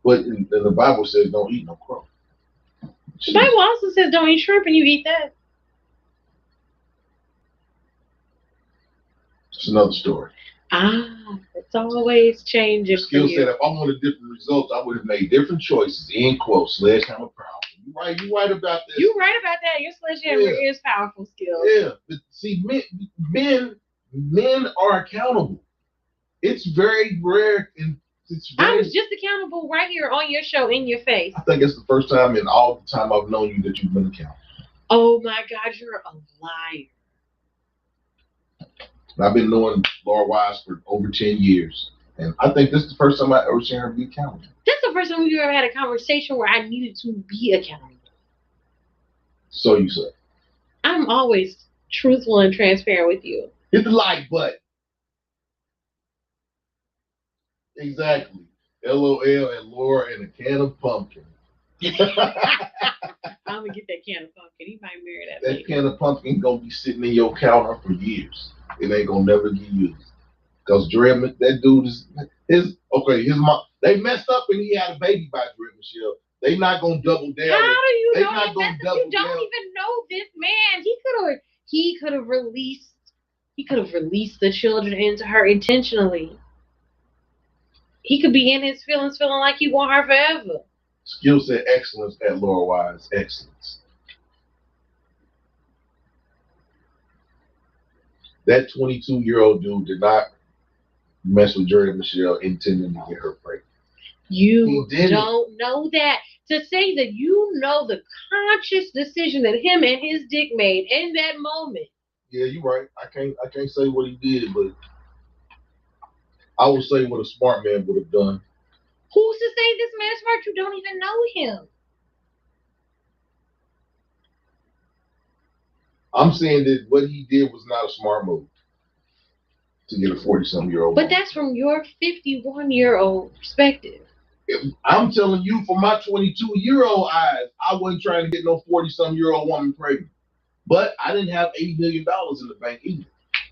But the Bible says don't eat no crow. The Bible also says don't eat shrimp and you eat that. It's another story. It's always changing for Skill you. said if I wanted different results, I would have made different choices. End quote. Sledgehammer powerful. You right about this. You right about that. Your sledgehammer is powerful skill. Yeah, but see, men are accountable. It's very rare, and it's I very. was just accountable right here on your show in your face. I think it's the first time in all the time I've known you that you've been accountable. Oh my God, you're a liar. And I've been knowing Laura Wise for over 10 years, and I think this is the first time I've ever seen her be accountable. That's the first time we ever had a conversation where I needed to be accountable. So you say. I'm always truthful and transparent with you. Hit the like button. Exactly. LOL and Laura and a can of pumpkin. I'm gonna get that can of pumpkin. He might marry that That lady. can of pumpkin gonna be sitting in your counter for years. It ain't gonna never get used. Cause Dre, that dude is his mom. They messed up and he had a baby by Dre Michelle. They not gonna double down. How do you They know not that? gonna You double don't down. even know this man. He could have released the children into her intentionally. He could be in his feelings, feeling like he want her forever. Skill set excellence at Laura Wise. Excellence. That 22-year-old dude did not mess with Dre Michelle intending to get her pregnant. You He didn't. don't know that. to say that you know the conscious decision that him and his dick made in that moment. Yeah, you're right. I can't say what he did, but I will say what a smart man would have done. Who's to say this man's smart? You don't even know him. I'm saying that what he did was not a smart move to get a 40-something-year-old. But that's from your 51-year-old perspective. I'm telling you, from my 22-year-old eyes, I wasn't trying to get no 40-something-year-old woman pregnant. But I didn't have $80 million in the bank either.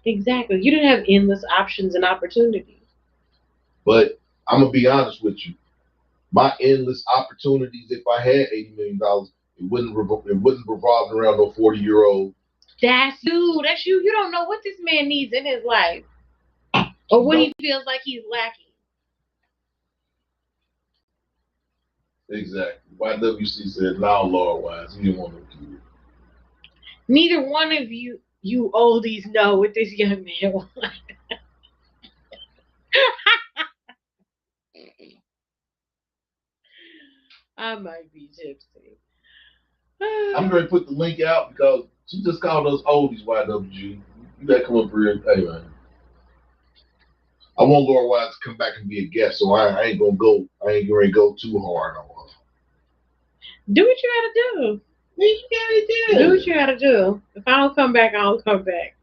Exactly. You didn't have endless options and opportunities. But I'm going to be honest with you. My endless opportunities, if I had $80 million, it wouldn't revolve around no 40-year-old. That's you. That's you. You don't know what this man needs in his life or what he feels like he's lacking. Exactly. YWC said, now, Lord Wise, he didn't want no kid. Neither one of you oldies know what this young man wants. I might be tipsy. I'm going to put the link out because she just called us oldies, YWG. You got to come up here. Hey, man. I want Lord Wise to come back and be a guest, so I ain't going to go too hard on her. Do what you gotta do. Do what you gotta do. If I don't come back, I don't come back.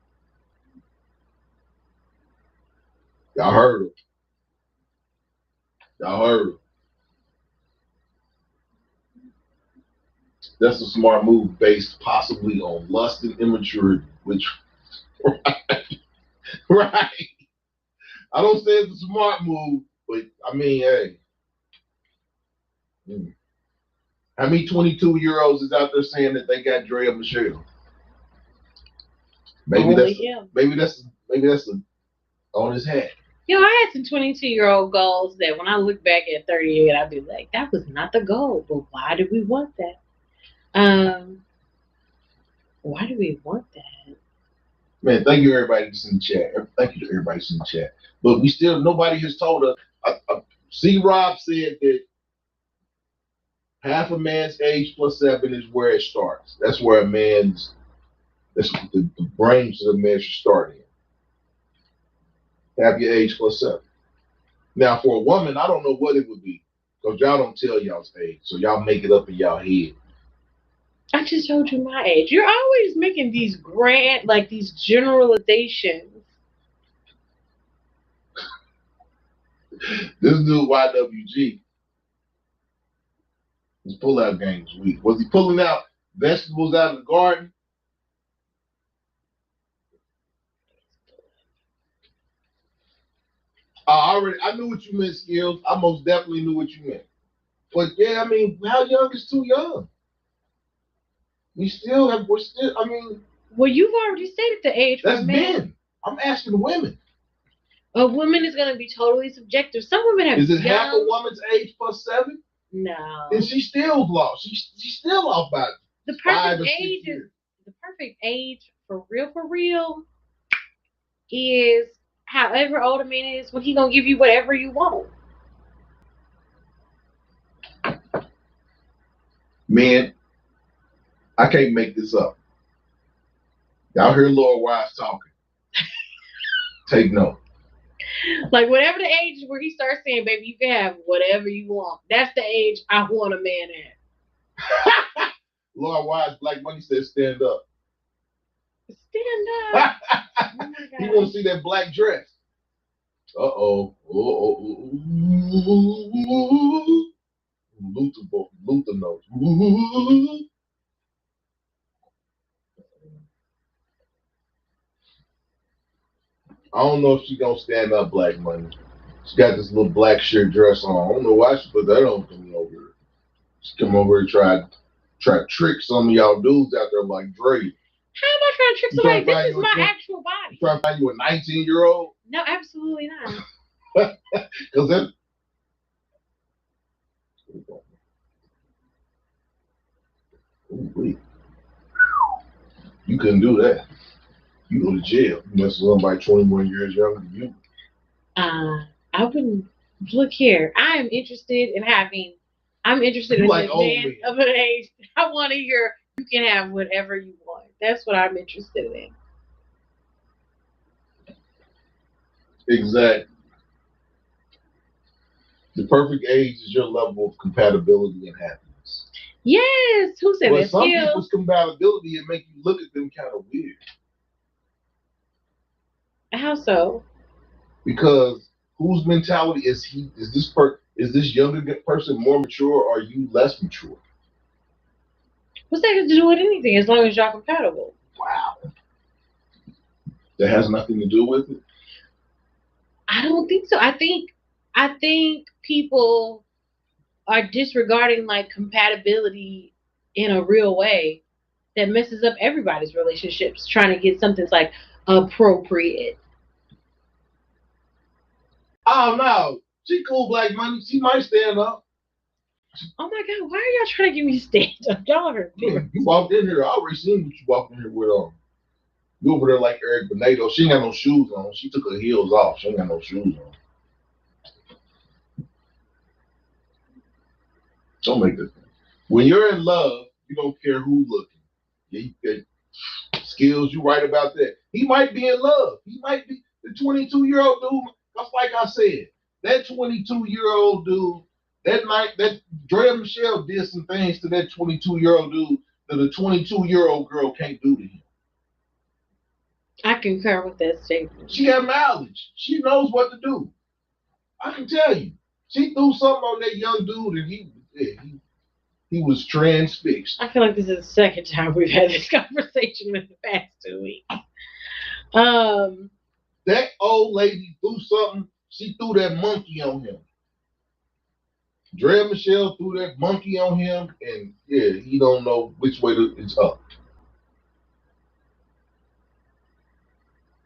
Y'all heard her. Y'all heard her. That's a smart move based possibly on lust and immaturity, which, right. I don't say it's a smart move, but I mean, hey. How many 22-year-olds is out there saying that they got Drea Michelle? Maybe that's on his hat. Yo, I had some 22-year-old goals that when I look back at 38, I'd be like, that was not the goal, but why did we want that? Why do we want that? Man, thank you everybody that's in the chat. Thank you to everybody that's in the chat. But nobody has told us. C. Rob said that half a man's age plus 7 is where it starts. That's where that's the brains of the man should start in. Have your age plus 7. Now, for a woman, I don't know what it would be because y'all don't tell y'all's age, so y'all make it up in y'all head. I just told you my age. You're always making these grand, like these generalizations. This dude YWG, his pull-out game was weak. Was he pulling out vegetables out of the garden? I knew what you meant, Skills. I most definitely knew what you meant. But yeah, I mean, how young is too young? We're still, I mean. Well, you've already stated the age for men. I'm asking the women. A woman is going to be totally subjective. Some women have. Is it half a woman's age plus 7? No. And she's still lost. She's still off by the 5 or 6 age years. The perfect age for real is however old a man is when he gonna give you whatever you want. Man, I can't make this up. Y'all hear Lord Wise talking. Take note. Like whatever the age where he starts saying, baby, you can have whatever you want. That's the age I want a man at. Lord Wise, Black Money says stand up. Stand up. Oh he want to see that black dress. Uh-oh. Luther knows. I don't know if she's gonna stand up, Black Money. She got this little black shirt dress on. I don't know why she put that on coming over here. She come over and try to trick some of y'all dudes out there like Dre. How am I trying to trick somebody? This is my actual body. You trying to find you a 19-year-old? No, absolutely not. Because then you couldn't do that. You go to jail. You mess with somebody 21 years younger than you. I wouldn't. Look here. I am interested in having I'm interested You in like this old man men. of an age. I want to hear you can have whatever you want. That's what I'm interested in. Exactly. The perfect age is your level of compatibility and happiness. Yes, who said But that? some Skills. people's compatibility, it make you look at them kind of weird. How so? Because whose mentality is he? Is this younger person more mature, or are you less mature? What's that got to do with anything? As long as y'all compatible. Wow. That has nothing to do with it. I don't think so. I think people are disregarding like compatibility in a real way that messes up everybody's relationships, trying to get something that's like appropriate. Oh no, she cool, Black Money. She might stand up. Oh my God, why are y'all trying to get me stand up? Y'all are You walked in here. I already seen what you walked in here with on. You over there like Eric Benato. She ain't got no shoes on. She took her heels off. She ain't got no shoes on. Don't make this. When you're in love, you don't care who's looking. Yeah, Skills, you right about that. He might be in love. He might be the 22-year-old dude. Just like I said, that 22-year-old dude, that Drea Michelle did some things to that 22-year-old dude that a 22-year-old girl can't do to him. I concur with that statement. She had knowledge. She knows what to do. I can tell you. She threw something on that young dude, and he was transfixed. I feel like this is the second time we've had this conversation in the past 2 weeks. That old lady threw something. She threw that monkey on him. Drea Michelle threw that monkey on him, and yeah, he don't know which way it's up.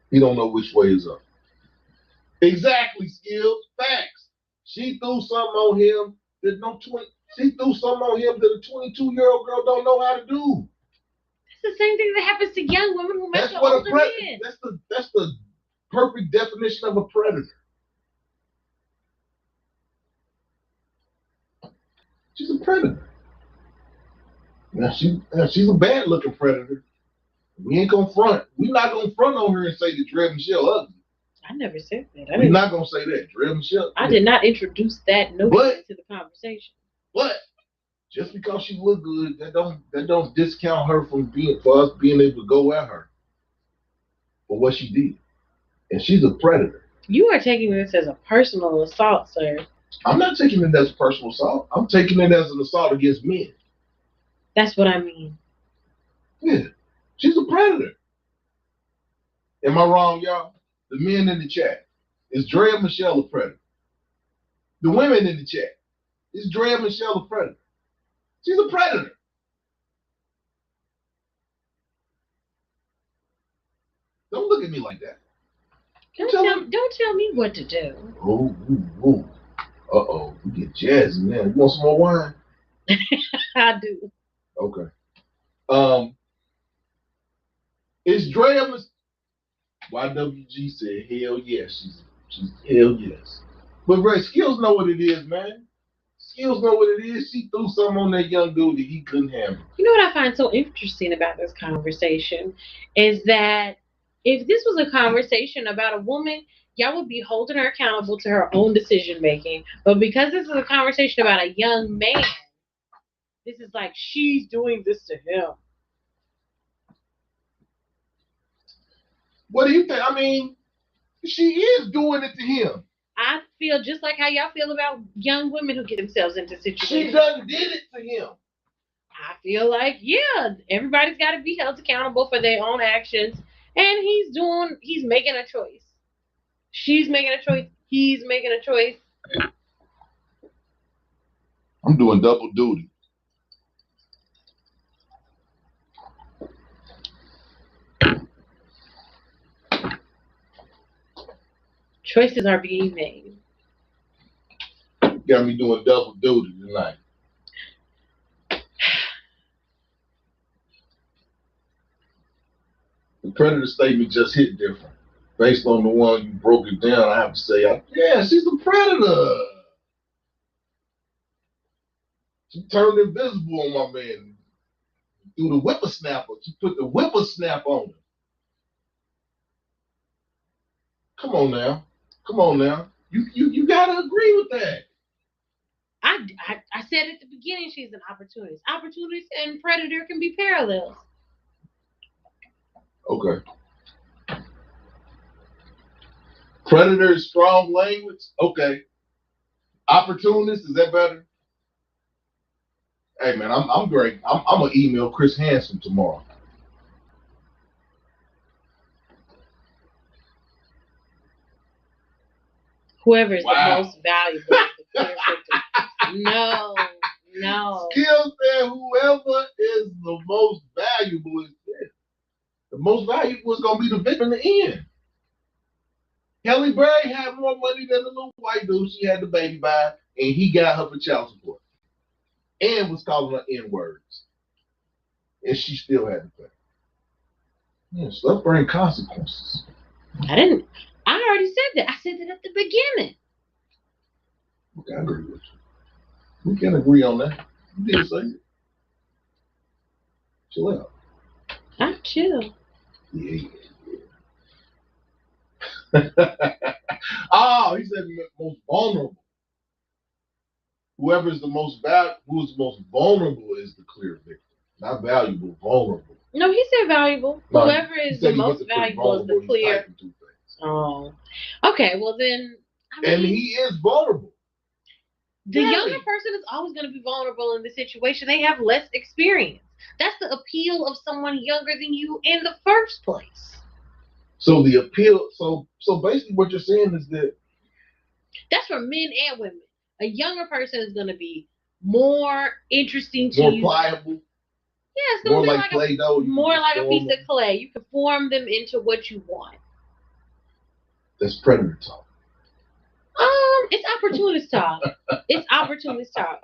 He don't know which way is up. Exactly, Skills. Facts. She threw something on him that She threw something on him that a 22-year-old girl don't know how to do. It's the same thing that happens to young women who make That's the what older men. That's the perfect definition of a predator. She's a predator. Now she's a bad looking predator. We ain't gonna front. We're not gonna front on her and say that Drea Michelle ugly. I never said that. We're not gonna say that. Drea Michelle. I did not introduce that notion into the conversation. But just because she look good, that don't discount her from for us being able to go at her for what she did. And she's a predator. You are taking this as a personal assault, sir. I'm not taking it as a personal assault. I'm taking it as an assault against men. That's what I mean. Yeah. She's a predator. Am I wrong, y'all? The men in the chat. Is Drea Michelle a predator? The women in the chat. Is Drea Michelle a predator? She's a predator. Don't look at me like that. Don't tell me what to do. Oh. Uh-oh. We get jazzy now. You want some more wine? I do. Okay. Is Drea Michelle? YWG said, hell yes. She's hell yes. But Ray, Skills know what it is, man. Skills know what it is. She threw something on that young dude that he couldn't handle. You know what I find so interesting about this conversation is that if this was a conversation about a woman, y'all would be holding her accountable to her own decision making. But because this is a conversation about a young man, this is like she's doing this to him. What do you think? I mean, she is doing it to him. I feel just like how y'all feel about young women who get themselves into situations. She done did it to him. I feel like, yeah, everybody's got to be held accountable for their own actions. And he's making a choice. She's making a choice. He's making a choice. I'm doing double duty. Choices are being made. Got me doing double duty tonight. The predator statement just hit different. Based on the one you broke it down, I have to say, yeah, she's a predator. She turned invisible on my man. Threw the whippersnapper. She put the whippersnap on him. Come on now. Come on now. You gotta agree with that. I said at the beginning she's an opportunist. Opportunist and predator can be parallels. Okay. Predator is strong language. Okay. Opportunist, is that better? Hey man, I'm great. I'm gonna email Chris Hansen tomorrow. Whoever is Wow. the most valuable is the clear victim. No. Skill said whoever is the most valuable is this. The most valuable is gonna be the victim in the end. Halle Berry had more money than the little white dude she had the baby by, and he got her for child support. And was calling her N-words. And she still had to pay. Yes, let's bring consequences. I already said that. I said that at the beginning. Okay, I agree with you. We can agree on that. You did say it. Chill out. I'm chill. Yeah. Oh, he said most vulnerable. Whoever's the most who's the most vulnerable is the clear victim. Not valuable, vulnerable. No, he said valuable. No, Whoever is the most valuable is the clear. Oh. Okay, well then. And he is vulnerable. The younger person is always going to be vulnerable in the situation. They have less experience. That's the appeal of someone younger than you in the first place. So the appeal, so basically what you're saying is that that's for men and women. A younger person is going to be more interesting to you. More pliable. Yeah, it's going to be like Play-Doh. More like a piece of clay. You can form them into what you want. That's predator talk. It's opportunist talk. It's opportunist talk.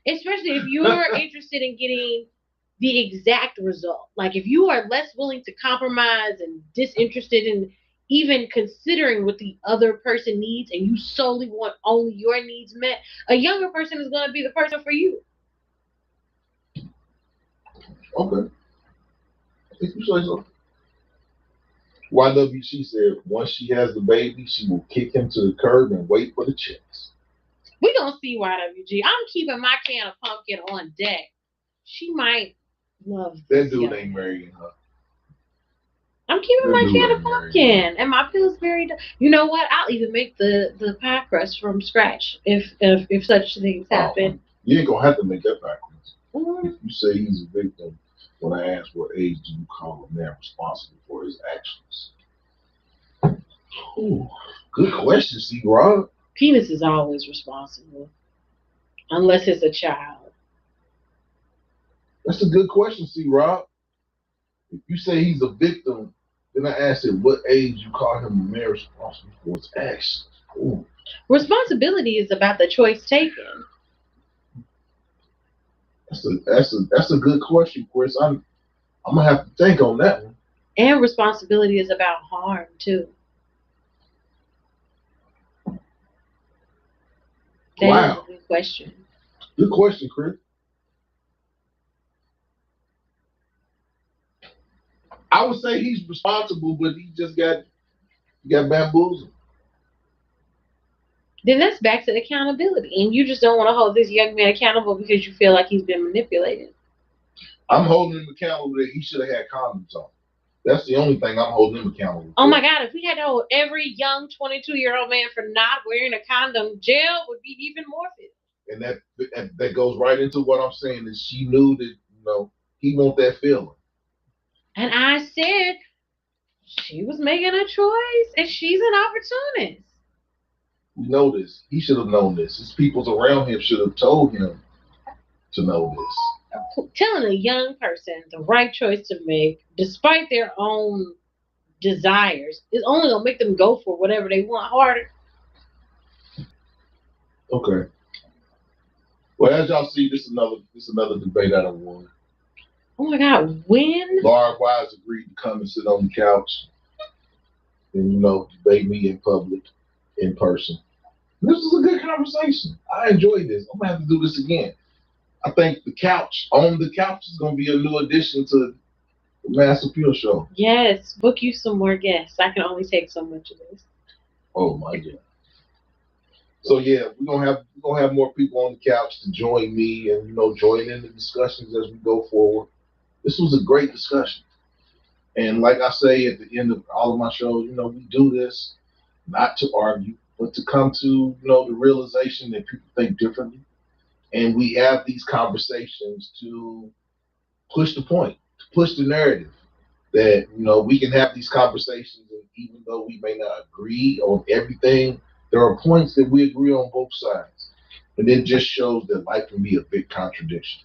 Especially if you're interested in getting the exact result. Like if you are less willing to compromise and disinterested in even considering what the other person needs and you solely want only your needs met, a younger person is going to be the person for you. Okay. I think you say so. YWC said once she has the baby, she will kick him to the curb and wait for the checks. We gonna see YWG. I'm keeping my can of pumpkin on deck. She might love that dude ain't marrying her. I'm keeping my can of pumpkin and my Pillsbury. You know what? I'll even make the pie crust from scratch if such things happen. You ain't gonna have to make that pie crust. If you say he's a victim, when I ask what age do you call a man responsible for his actions? Ooh, good question, C-Rob. Penis is always responsible, unless it's a child. That's a good question, C-Rob. If you say he's a victim, then I ask him what age you call him a man responsible for his actions. Ooh. Responsibility is about the choice taken. That's a good question, Chris. I'm gonna have to think on that one. And responsibility is about harm too. That is a good question. Good question, Chris. I would say he's responsible, but he just got bamboozled. Then that's back to accountability. And you just don't want to hold this young man accountable because you feel like he's been manipulated. I'm holding him accountable that he should have had condoms on. That's the only thing I'm holding him accountable for. Oh my God, if we had to hold every young 22-year-old man for not wearing a condom, jail would be even more fit. And that goes right into what I'm saying is she knew that, he want that feeling. And I said she was making a choice and she's an opportunist. We know this. He should have known this. His peoples around him should have told him to know this. Telling a young person the right choice to make, despite their own desires, is only gonna make them go for whatever they want harder. Okay. Well, as y'all see, this is another debate I done won. Oh my God, when? Laura Wise agreed to come and sit on the couch and debate me in public, in person. This was a good conversation. I enjoyed this. I'm gonna have to do this again. I think the couch is gonna be a new addition to the Mass Appeal show. Yes, book you some more guests. I can only take so much of this. Oh my God. So yeah, we're gonna have more people on the couch to join me and join in the discussions as we go forward. This was a great discussion. And like I say at the end of all of my shows, we do this not to argue, but to come to, the realization that people think differently. And we have these conversations to push the point, to push the narrative that, we can have these conversations. And even though we may not agree on everything, there are points that we agree on both sides. And it just shows that life can be a big contradiction.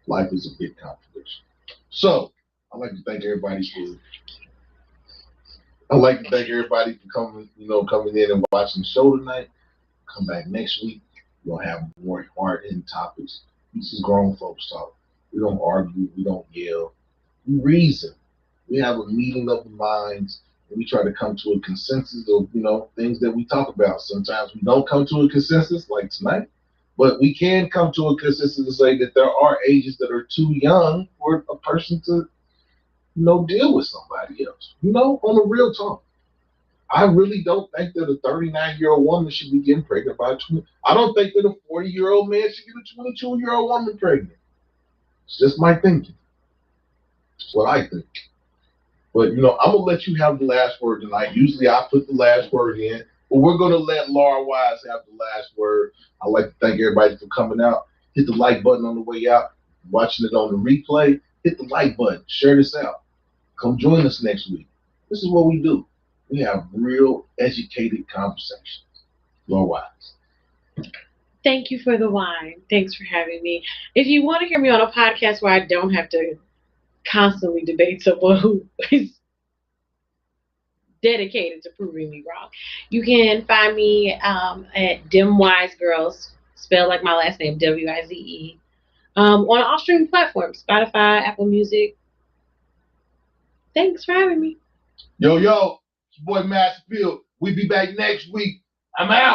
Life is a big contradiction. So I'd like to thank everybody for coming in and watching the show tonight. Come back next week. We'll have more hard-hitting topics. This is grown folks talk. We don't argue. We don't yell. We reason. We have a meeting of the minds, and we try to come to a consensus of things that we talk about. Sometimes we don't come to a consensus, like tonight. But we can come to a consensus to say that there are ages that are too young for a person to, deal with somebody else. On a real talk. I really don't think that a 39-year-old woman should be getting pregnant by a 20. I don't think that a 40-year-old man should get a 22-year-old woman pregnant. It's just my thinking. It's what I think. But, I'm going to let you have the last word tonight. Usually I put the last word in. But we're going to let Laura Wise have the last word. I'd like to thank everybody for coming out. Hit the like button on the way out. Watching it on the replay, hit the like button. Share this out. Come join us next week. This is what we do. We have real educated conversations. Laura Wise. Thank you for the wine. Thanks for having me. If you want to hear me on a podcast where I don't have to constantly debate someone who is dedicated to proving me wrong, you can find me at Dim Wise Girls, spelled like my last name, Wize, on all streaming platforms, Spotify, Apple Music. Thanks for having me. Yo, it's your boy Mass Appeal. We'll be back next week. I'm out.